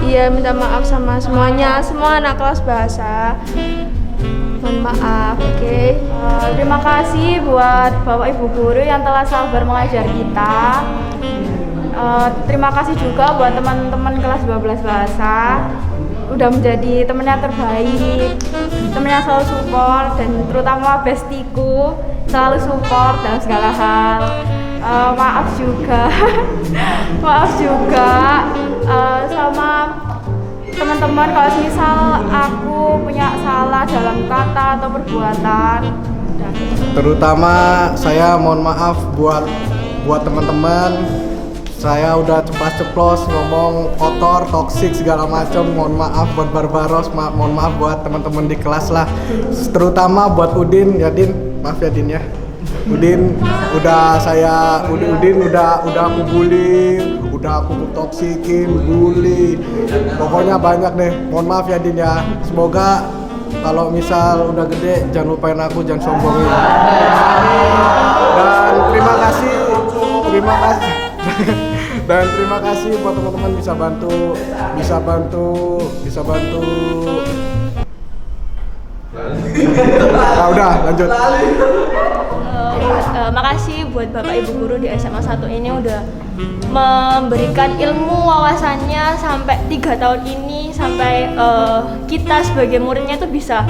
Iya, minta maaf sama semuanya, semua anak kelas bahasa. Mohon maaf, oke. Terima kasih buat Bapak Ibu guru yang telah sabar mengajar kita. Terima kasih juga buat teman-teman kelas 12 bahasa. Udah menjadi teman yang terbaik, teman yang selalu support, dan terutama bestiku selalu support dalam segala hal. Maaf juga sama teman-teman kalau misal aku punya salah dalam kata atau perbuatan. Terutama saya mohon maaf buat teman-teman. Saya udah ceplas-ceplos ngomong kotor, toksik segala macam. Mohon maaf buat Barbaros, mohon maaf buat teman-teman di kelas lah. Terutama buat Udin, ya Din, maaf ya Din ya. Udin udah aku bully, udah aku toksikin, bully. Pokoknya banyak deh. Mohon maaf ya Din ya. Semoga kalau misal udah gede jangan lupain aku, jangan sombongin. Dan terima kasih. Dan terima kasih buat teman-teman bisa bantu. Nah, udah lanjut. Makasih buat Bapak Ibu guru di SMA 1 ini udah memberikan ilmu wawasannya sampai 3 tahun ini, sampai kita sebagai muridnya itu bisa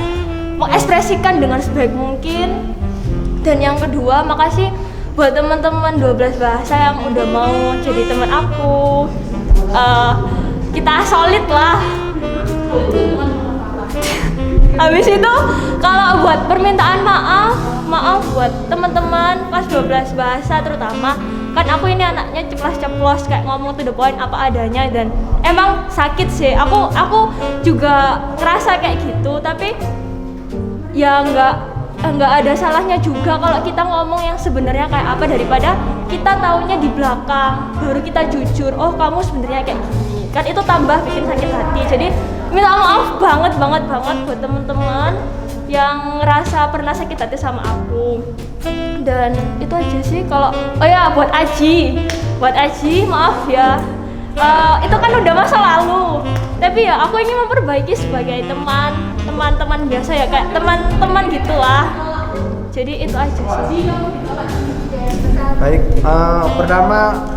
mengekspresikan dengan sebaik mungkin. Dan yang kedua, makasih buat teman-teman 12 bahasa yang udah mau jadi teman aku. Kita solid lah. Habis itu kalau buat permintaan maaf buat teman-teman kelas 12 bahasa terutama, kan aku ini anaknya ceplos-ceplos kayak ngomong to the point apa adanya, dan emang sakit sih. Aku juga ngerasa kayak gitu, tapi ya nggak ada salahnya juga kalau kita ngomong yang sebenarnya kayak apa, daripada kita taunya di belakang baru kita jujur, oh kamu sebenarnya kayak gini, kan itu tambah bikin sakit hati. Jadi minta maaf banget buat teman-teman yang ngerasa pernah sakit hati sama aku. Dan itu aja sih. Kalau oh ya buat Aji maaf ya, itu kan udah masa lalu, tapi ya aku ingin memperbaiki sebagai teman-teman biasa ya, kayak teman-teman gitulah. Jadi itu aja sih. Baik, pertama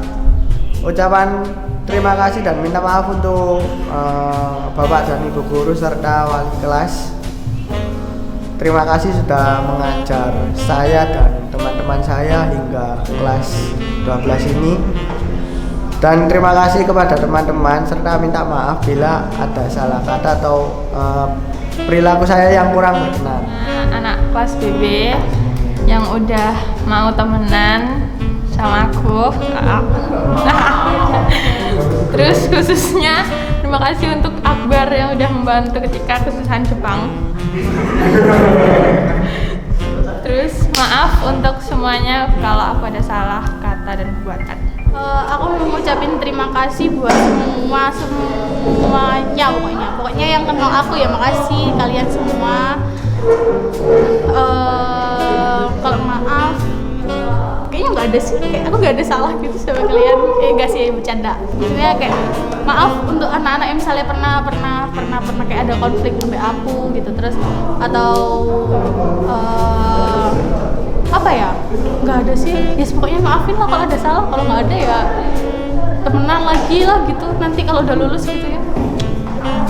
ucapan terima kasih dan minta maaf untuk Bapak dan Ibu guru serta wali kelas. Terima kasih sudah mengajar saya dan teman-teman saya hingga kelas 12 ini. Dan terima kasih kepada teman-teman serta minta maaf bila ada salah kata atau perilaku saya yang kurang berkenan. Anak kelas BB yang udah mau temenan sama aku. Terus khususnya terima kasih untuk Akbar yang udah membantu ketika kesusahan Jepang. Terus maaf untuk semuanya kalau aku ada salah kata dan perbuatan. Aku mau ngucapin terima kasih buat semuanya pokoknya yang kenal aku ya, makasih kalian semua. Kalau maaf kayaknya nggak ada sih, kayak aku nggak ada salah gitu sama kalian. Nggak sih, bercanda. Maksudnya kayak maaf untuk anak-anak yang misalnya pernah kayak ada konflik sampai aku gitu, terus atau apa ya, nggak ada sih. Yes, pokoknya maafin lah kalau ada salah. Kalau nggak ada ya temenan lagi lah gitu nanti kalau udah lulus gitu ya.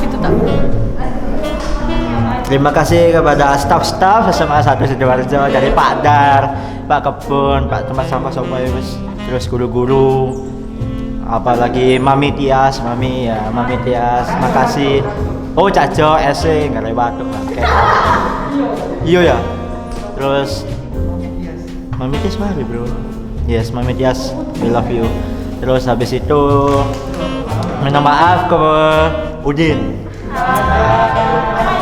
Gitu tak. Terima kasih kepada staf-staf SMA 1 Sidoarjo, dari Pak Dar, Pak Kebun, Pak Tempat Sampah Sopoyus, terus guru-guru, apalagi Mami Tias, Mami Tias, makasih. Oh Cak Jo, SC, nggak lewat tuh, iya ya. Terus Mami Tias mari bro, yes Mami Tias, we love you. Terus habis itu minta maaf ke Udin.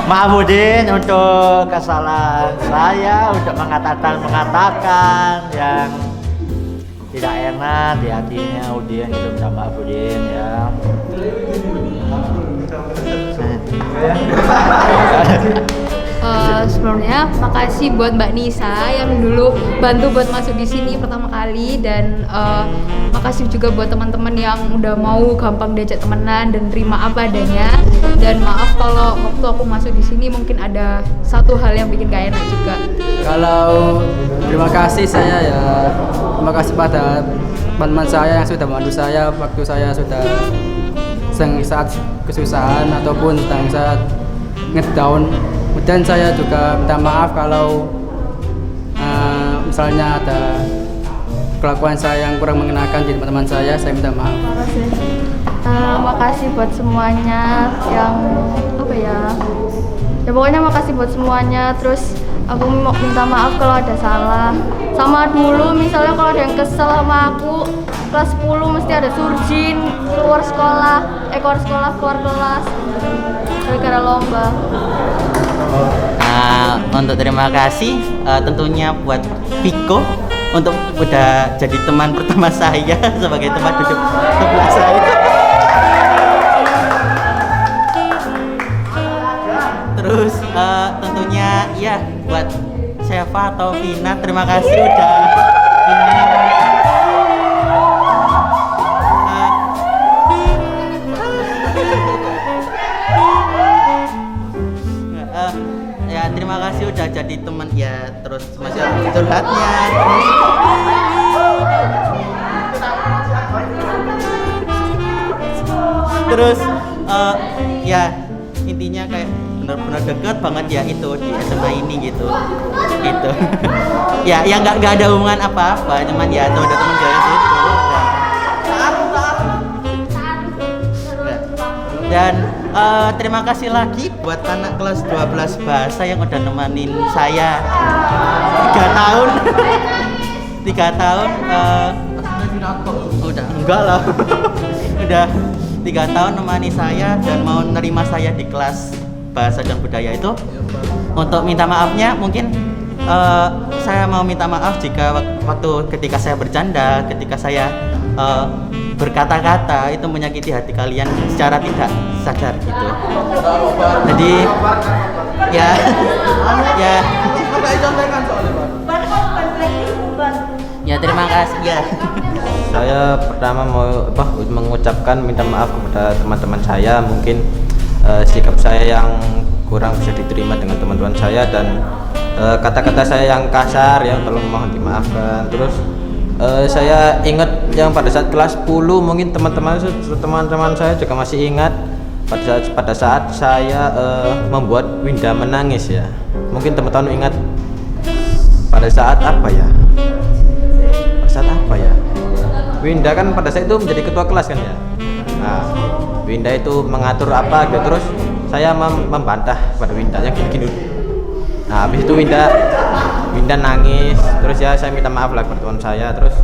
Maaf Udin untuk kesalahan saya, untuk mengatakan yang tidak enak di hatinya Udin, itu minta maaf Udin ya. Sebelumnya makasih buat Mbak Nisa yang dulu bantu buat masuk di sini pertama kali, dan makasih juga buat teman-teman yang udah mau gampang diajak temenan dan terima apa adanya. Dan maaf kalau waktu aku masuk di sini mungkin ada satu hal yang bikin gak enak juga. Kalau terima kasih saya ya, terima kasih pada teman-teman saya yang sudah membantu saya waktu saya sudah saat kesusahan ataupun saat ngedown. Kemudian saya juga minta maaf kalau misalnya ada kelakuan saya yang kurang mengenakan di teman-teman saya minta maaf. Makasih buat semuanya yang apa ya pokoknya makasih buat semuanya. Terus aku mau minta maaf kalau ada salah. Sama dulu misalnya kalau ada yang kesel sama aku kelas 10 mesti ada surjin keluar sekolah keluar kelas gara-gara lomba. Untuk terima kasih tentunya buat Viko untuk udah jadi teman pertama saya sebagai tempat duduk sebelah saya. Terus tentunya ya buat Seva atau Vina, terima kasih udah terima kasih udah jadi teman ya, terus masih curhatnya terus ya intinya kayak benar-benar dekat banget ya itu di SMA ini gitu ya yang nggak ada hubungan apa-apa, cuman ya cuma ada teman dari situ dan Terima kasih lagi buat anak kelas 12 bahasa yang udah nemenin saya 3 tahun. 3 tahun udah enggak lah. Udah 3 tahun nemani saya dan mau nerima saya di kelas bahasa dan budaya itu. Untuk minta maafnya mungkin saya mau minta maaf jika waktu ketika saya bercanda, ketika saya berkata-kata itu menyakiti hati kalian secara tidak sadar gitu. Jadi ya ya terima kasih ya. Saya pertama mau mengucapkan minta maaf kepada teman-teman saya, mungkin sikap saya yang kurang bisa diterima dengan teman-teman saya dan kata-kata saya yang kasar ya, tolong mohon dimaafkan. Terus saya ingat yang pada saat kelas 10 mungkin teman-teman saya juga masih ingat pada saat saya membuat Winda menangis ya. Mungkin teman-teman ingat pada saat apa ya? Pada saat apa ya? Winda kan pada saat itu menjadi ketua kelas kan ya. Nah, Winda itu mengatur apa gitu, terus saya membantah pada Winda yang gini-gini. Nah, habis itu Winda nangis, terus ya saya minta maaf lah kepada teman saya. Terus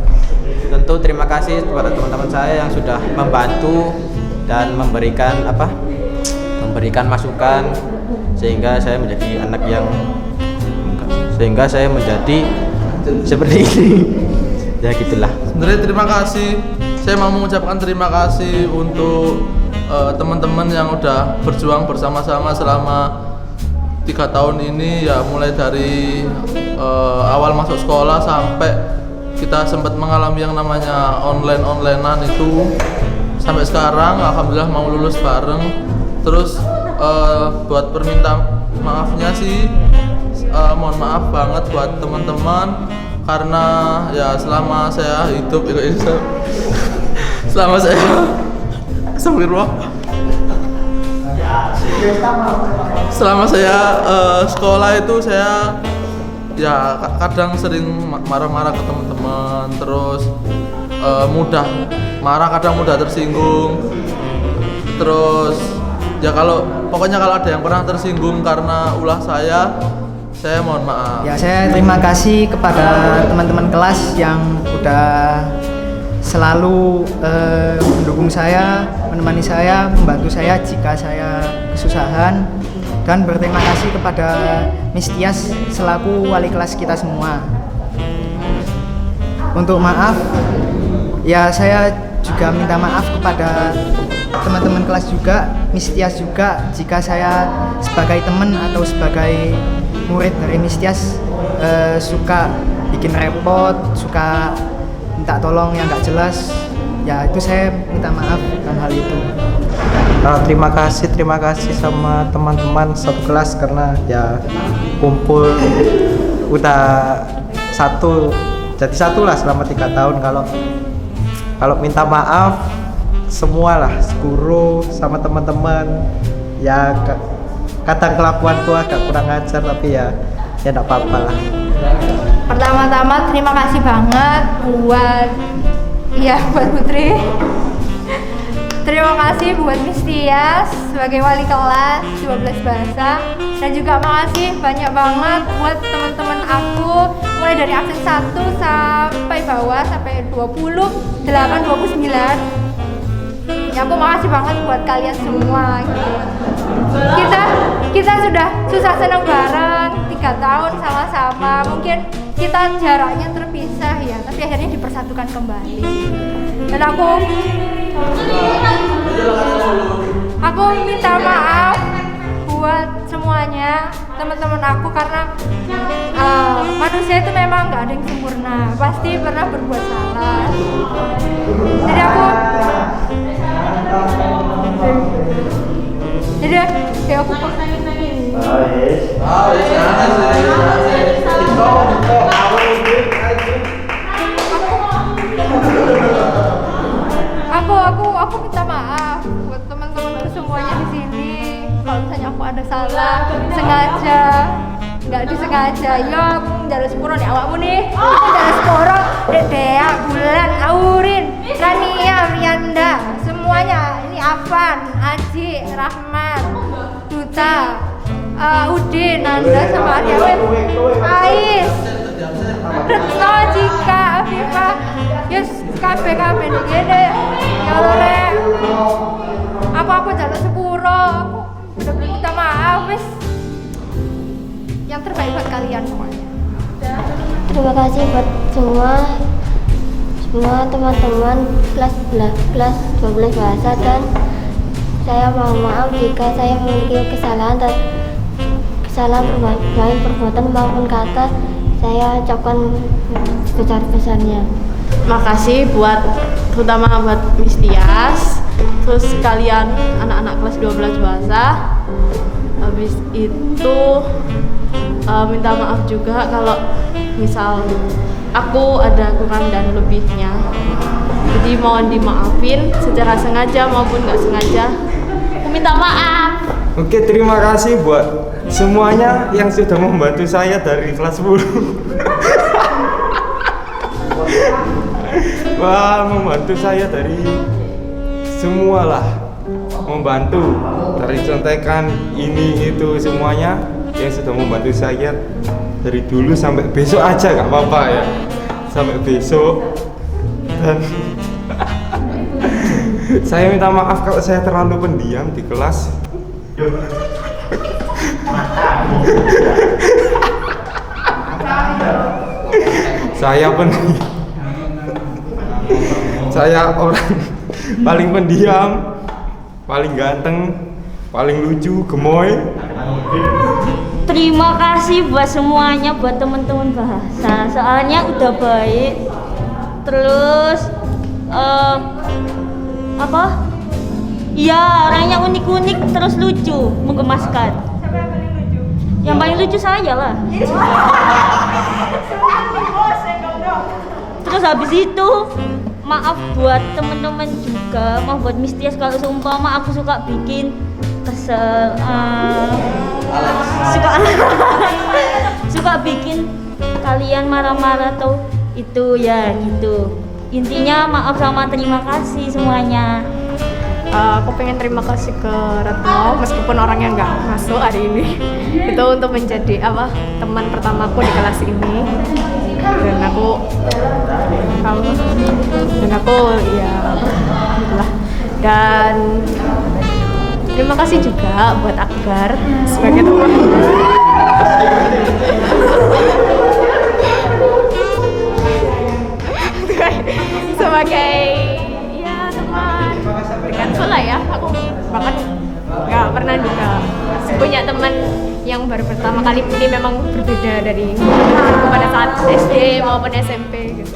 tentu terima kasih kepada teman-teman saya yang sudah membantu dan memberikan masukan sehingga saya menjadi anak yang menjadi seperti ini. Ya gitulah. Sebenarnya terima kasih. Saya mau mengucapkan terima kasih untuk teman-teman yang udah berjuang bersama-sama selama 3 tahun ini ya, mulai dari awal masuk sekolah sampai kita sempat mengalami yang namanya onlinean itu sampai sekarang alhamdulillah mau lulus bareng. Terus buat permintaan maafnya sih mohon maaf banget buat teman-teman karena ya selama saya hidup selama saya sekolah itu saya ya kadang sering marah-marah ke teman-teman, terus mudah marah, kadang mudah tersinggung. Terus ya pokoknya kalau ada yang pernah tersinggung karena ulah saya mohon maaf. Ya, saya terima kasih kepada teman-teman kelas yang udah selalu mendukung saya, menemani saya, membantu saya jika saya kesusahan, dan berterima kasih kepada Miss Tias selaku wali kelas kita semua. Untuk maaf, ya saya juga minta maaf kepada teman-teman kelas juga, Miss Tias juga, jika saya sebagai teman atau sebagai murid dari Miss Tias suka bikin repot, suka minta tolong yang nggak jelas, ya itu saya minta maaf dan hal itu. Terima kasih sama teman-teman satu kelas karena ya kumpul udah jadi satu lah selama 3 tahun. Kalau minta maaf semualah, guru sama teman-teman ya kadang kelakuanku agak kurang ajar tapi ya enggak apa-apa lah. Pertama-tama terima kasih banget buat Putri. Terima kasih buat Miss Tias sebagai wali kelas 12 bahasa, dan juga makasih banyak banget buat teman-teman aku mulai dari absen 1 sampai bawah sampai 29. Ya, aku makasih banget buat kalian semua gitu. Kita sudah susah senang bareng 3 tahun sama-sama. Mungkin kita jaraknya terpisah ya, tapi akhirnya dipersatukan kembali. Dan aku minta maaf buat semuanya, teman-teman aku, karena manusia itu memang nggak ada yang sempurna, pasti pernah berbuat salah. Jadi aku aku minta maaf buat teman-temanku semuanya di sini. Kalau misalnya aku ada salah, sengaja, nggak disengaja, ya aku njaluk sepuro nih awakmu nih. Aku njaluk sepuro, Dea, Bulan, Aurin, Rania, Rianda, semuanya. Ini Afan, Aji, Rahmat, Duta, Udin, Nanda sama Adewin, Ais, Retno, Jika, Afifah, yes kabeh nih gede, ya lore, apa jatuh sepuro, aku bener-bener minta maaf wis. Yang terbaik buat kalian pokoknya. Terima kasih buat semua teman-teman kelas 12 bahasa, dan saya mohon maaf jika saya memiliki kesalahan perbuatan maupun kata. Saya ucapkan sebesar-besarnya. Makasih terutama buat Miss Tias, terus kalian anak-anak kelas 12 bahasa. Habis itu minta maaf juga kalau misal aku ada kurang dan lebihnya. Jadi mohon dimaafin secara sengaja maupun nggak sengaja. Aku minta maaf. Oke, terima kasih buat semuanya yang sudah membantu saya dari kelas 10. Wah, membantu saya dari semualah, membantu dari contekan ini itu semuanya yang sudah membantu saya dari dulu sampai besok aja, nggak apa-apa ya, sampai besok. Dan saya minta maaf kalau saya terlalu pendiam di kelas. Saya orang paling pendiam, paling ganteng, paling lucu, gemoy. Terima kasih buat semuanya, buat teman-teman bahasa. Soalnya udah baik. Terus iya, orangnya unik-unik terus lucu, menggemaskan. Yang paling lucu saya lah. Terus habis itu maaf buat teman-teman juga, maaf buat Miss Tias kalau seumpama aku suka bikin kesel, suka bikin kalian marah-marah atau itu ya gitu. Intinya maaf sama terima kasih semuanya. Aku pengen terima kasih ke Retno meskipun orangnya nggak masuk hari ini. Itu untuk menjadi teman pertamaku di kelas ini. Dan aku ya gitulah. Dan terima kasih juga buat Akbar sebagai teman. Sebagai ya teman dengan Sola ya, aku bahkan nggak pernah juga punya teman yang baru pertama kali ini, memang berbeda dari pada saat SD maupun SMP gitu.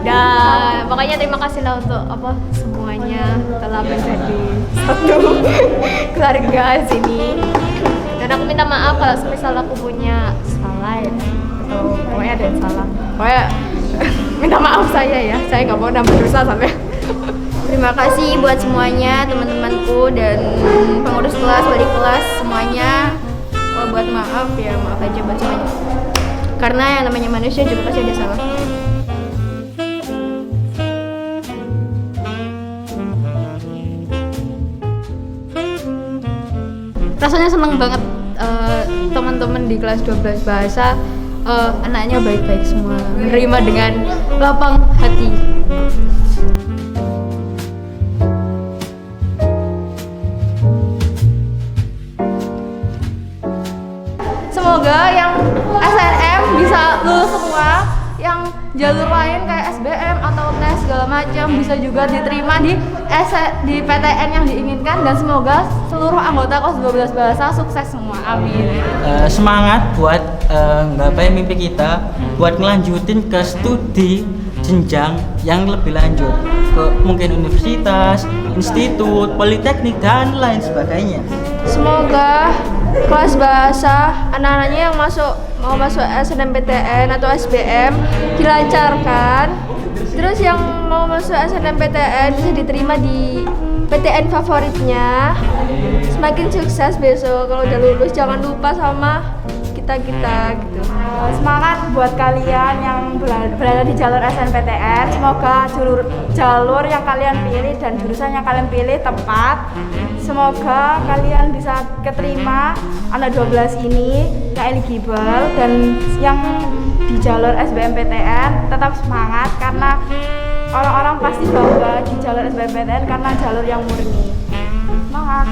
Dan pokoknya terima kasih lah untuk semuanya telah menjadi satu keluarga sini. Dan aku minta maaf kalau semisal aku punya salah ya, atau pokoknya ada yang salah. Pokoknya minta maaf saya nggak mau nambah dosa sampai. Terima kasih buat semuanya, teman-temanku dan pengurus kelas, wali kelas semuanya. Kalau buat maaf ya maaf aja buat semuanya. Karena yang namanya manusia juga pasti ada salah. Rasanya seneng banget teman-teman di kelas 12 bahasa, anaknya baik-baik semua, menerima dengan lapang hati. Semoga yang SNM bisa lulus semua, yang jalur lain kayak SBM atau tes segala macam bisa juga diterima di PTN yang diinginkan, dan semoga seluruh anggota kelas 12 bahasa sukses semua. Amin. Semangat buat nggapai mimpi kita, buat ngelanjutin ke studi jenjang yang lebih lanjut, ke mungkin universitas, institut, politeknik dan lain sebagainya. Semoga kelas bahasa anak-anaknya yang mau masuk SNMPTN atau SBM dilancarkan. Terus yang mau masuk SNMPTN bisa diterima di PTN favoritnya. Semakin sukses besok kalau udah lulus. Jangan lupa sama cita-cita gitu. Semangat buat kalian yang berada di jalur SNPTN. Semoga jalur yang kalian pilih dan jurusan yang kalian pilih tepat. Semoga kalian bisa keterima anak 12 ini yang eligible, dan yang di jalur SBMPTN tetap semangat karena orang-orang pasti bangga di jalur SBMPTN karena jalur yang murni. Semangat.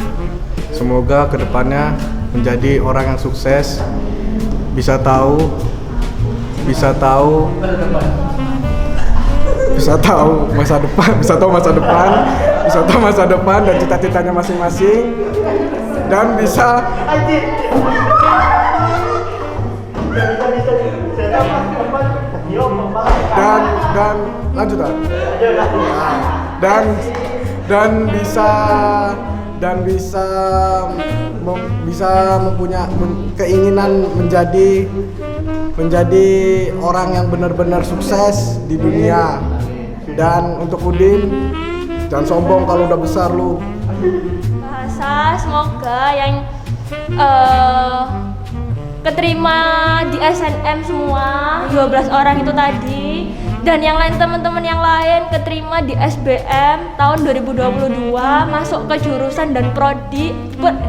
Semoga kedepannya menjadi orang yang sukses, bisa tahu masa depan dan cita-citanya masing-masing, dan bisa dan lanjut dan bisa mempunyai keinginan menjadi orang yang benar-benar sukses di dunia. Dan untuk Udin, jangan sombong kalau udah besar lu. Bahasa semoga yang keterima di SNM semua 12 orang itu tadi, dan yang lain teman-teman yang lain keterima di SBM tahun 2022, masuk ke jurusan dan prodi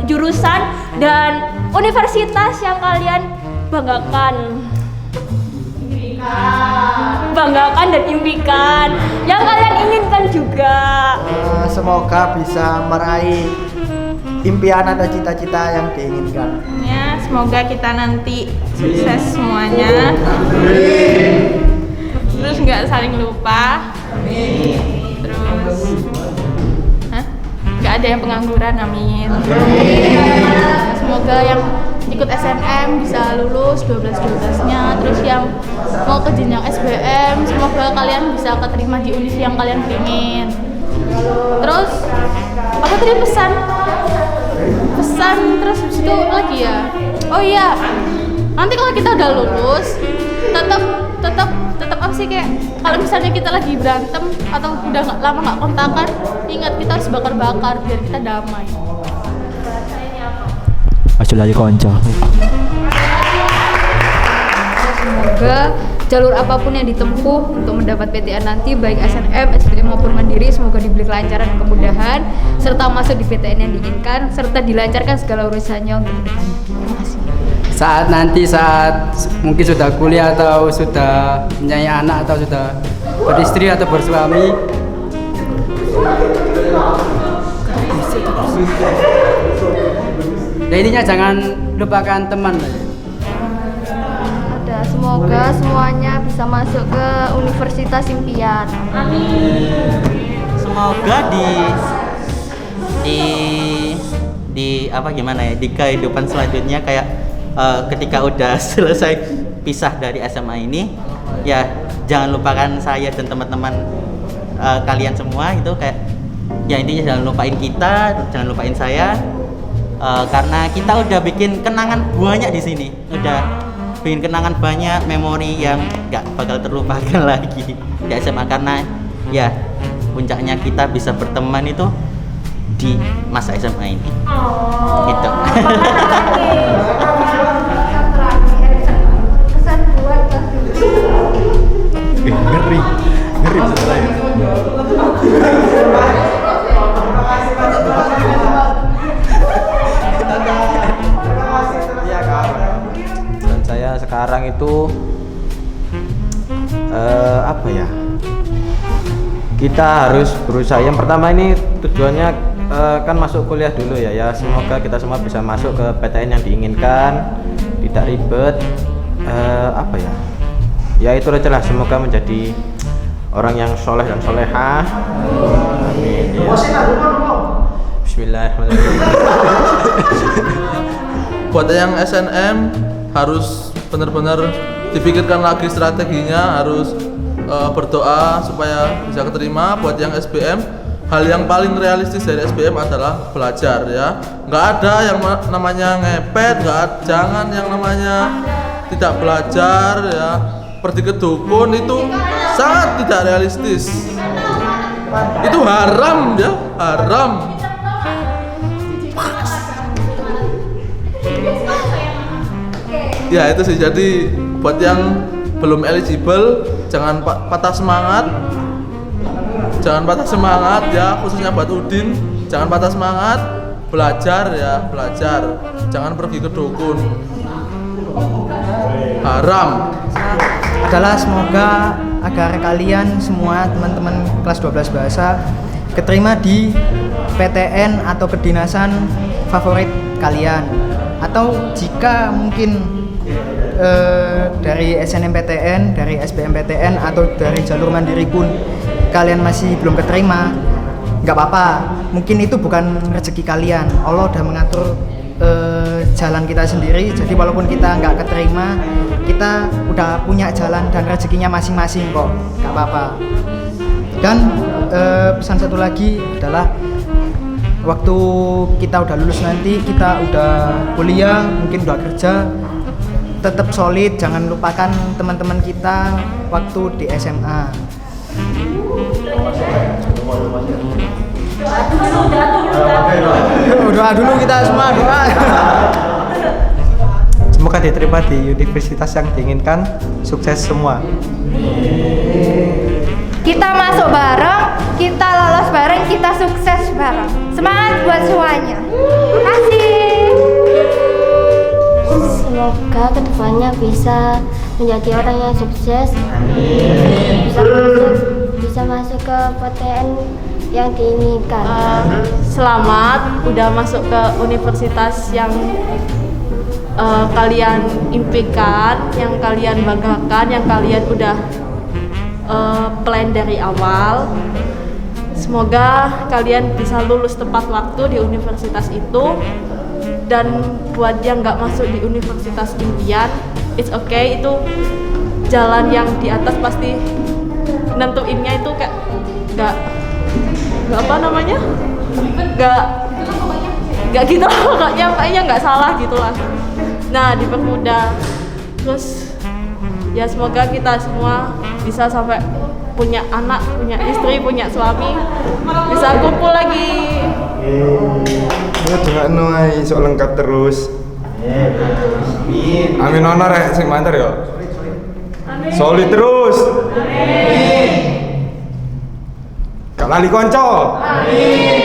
jurusan dan universitas yang kalian banggakan dan impikan, yang kalian inginkan juga. Semoga bisa meraih impian atau cita-cita yang diinginkan. Ya, semoga kita nanti sukses semuanya. Terus nggak saling lupa. Terus nggak ada yang pengangguran, amin. Semoga yang ikut SNM bisa lulus 12-12-nya. Terus yang mau ke jenjang SBM, semoga kalian bisa keterima di univ yang kalian ingin. Terus apa tadi pesan terus habis itu lagi ya. Oh iya, nanti kalau kita udah lulus tetap apa sih, kayak kalau misalnya kita lagi berantem atau udah lama nggak kontakan, ingat kita harus bakar-bakar biar kita damai. Masuk lagi konco. Semoga jalur apapun yang ditempuh untuk mendapat PTN nanti, baik SNM, SBM maupun mandiri, semoga diberi kelancaran dan kemudahan, serta masuk di PTN yang diinginkan, serta dilancarkan segala urusannya untuk kedepannya. Terima kasih. Saat mungkin sudah kuliah atau sudah punya anak atau sudah beristri atau bersuami, ya intinya jangan lupakan teman. Semoga semuanya bisa masuk ke universitas impian. Amin. Semoga di apa gimana ya, di kehidupan selanjutnya kayak ketika udah selesai pisah dari SMA ini, ya jangan lupakan saya dan teman-teman kalian semua itu, kayak ya intinya jangan lupain kita, jangan lupain saya, karena kita udah bikin kenangan banyak di sini, udah bikin kenangan banyak, memori yang gak bakal terlupakan lagi di SMA, karena ya puncaknya kita bisa berteman itu di masa SMA ini. Gitu. Ngeri beneran. Dan saya sekarang itu apa ya? Kita harus berusaha. Yang pertama ini tujuannya kan masuk kuliah dulu ya. Ya semoga kita semua bisa masuk ke PTN yang diinginkan, tidak ribet. Apa ya? Ya itu aja lah, semoga menjadi orang yang soleh dan solehah. Amin. Ya. Bismillahirrahmanirrahim. Buat yang SNM harus benar-benar dipikirkan lagi strateginya, harus berdoa supaya bisa keterima. Buat yang SBM, hal yang paling realistis dari SBM adalah belajar ya. Nggak ada yang namanya ngepet, jangan yang namanya tidak belajar ya. Pergi ke dukun itu sangat tidak realistis. Itu haram ya, haram. Ya itu sih, jadi buat yang belum eligible jangan patah semangat. Jangan patah semangat ya, khususnya buat Udin. Jangan patah semangat, belajar ya, belajar. Jangan pergi ke dukun. Haram. Adalah semoga agar kalian semua teman-teman kelas 12 bahasa keterima di PTN atau kedinasan favorit kalian, atau jika mungkin dari SNMPTN, dari SBMPTN atau dari jalur mandiri pun kalian masih belum keterima, nggak apa-apa, mungkin itu bukan rezeki kalian. Allah udah mengatur jalan kita sendiri, jadi walaupun kita nggak keterima, kita udah punya jalan dan rezekinya masing-masing kok, nggak apa-apa. Dan pesan satu lagi adalah waktu kita udah lulus nanti, kita udah kuliah, mungkin udah kerja, tetap solid, jangan lupakan teman-teman kita waktu di SMA. Doa dulu kita semua, doa. Semoga diterima di universitas yang diinginkan. Sukses semua. Kita masuk bareng, kita lolos bareng, kita sukses bareng. Semangat buat semuanya. Makasih. Semoga kedepannya bisa menjadi orang yang sukses, bisa masuk ke PTN yang diinginkan. Selamat udah masuk ke universitas yang kalian impikan, yang kalian banggakan, yang kalian udah plan dari awal. Semoga kalian bisa lulus tepat waktu di universitas itu. Dan buat yang nggak masuk di universitas impian, it's okay, itu jalan yang di atas pasti nentuinnya itu kayak nggak apa namanya, nggak gitu pokoknya nggak salah gitulah. Nah, dipermudah. Terus ya semoga kita semua bisa sampai punya anak, punya istri, punya suami, bisa kumpul lagi. Ya jangan nuai sok lengkap terus. Amin honor ya, sing mantar ya. Solid terus. Amin. Gak lali konco. Amin.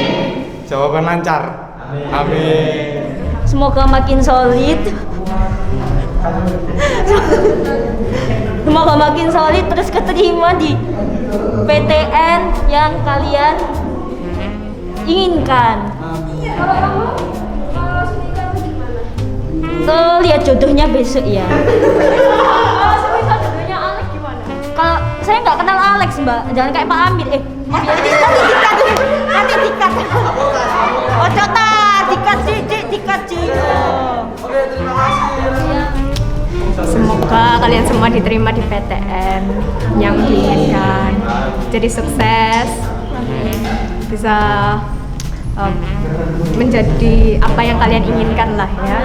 Jawaban lancar. Amin. Semoga makin solid. Semoga makin solid terus keterima di PTN yang kalian inginkan. Lihat jodohnya besok ya. Kalau saya nggak kenal Alex Mbak, jangan kayak Pak Amir. Nanti dikat. Oh cota, dikat. Oke, terima kasih. Semoga kalian semua diterima di PTN yang diinginkan, jadi sukses, bisa menjadi apa yang kalian inginkan lah ya.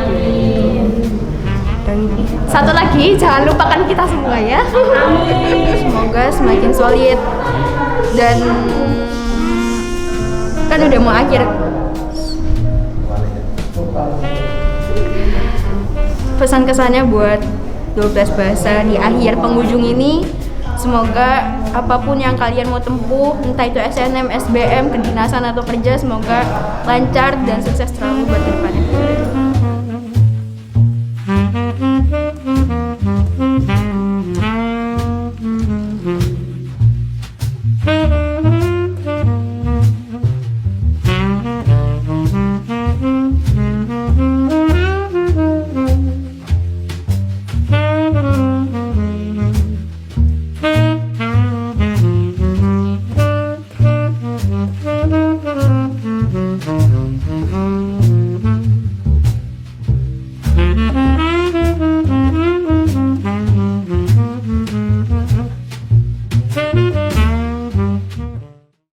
Dan satu lagi, jangan lupakan kita semua ya. Semoga semakin solid, dan kan udah mau akhir. Pesan-kesannya buat 12 bahasa di akhir penghujung ini, semoga apapun yang kalian mau tempuh, entah itu SNM, SBM, kedinasan atau kerja, semoga lancar dan sukses selalu buat kedepannya. Thank you.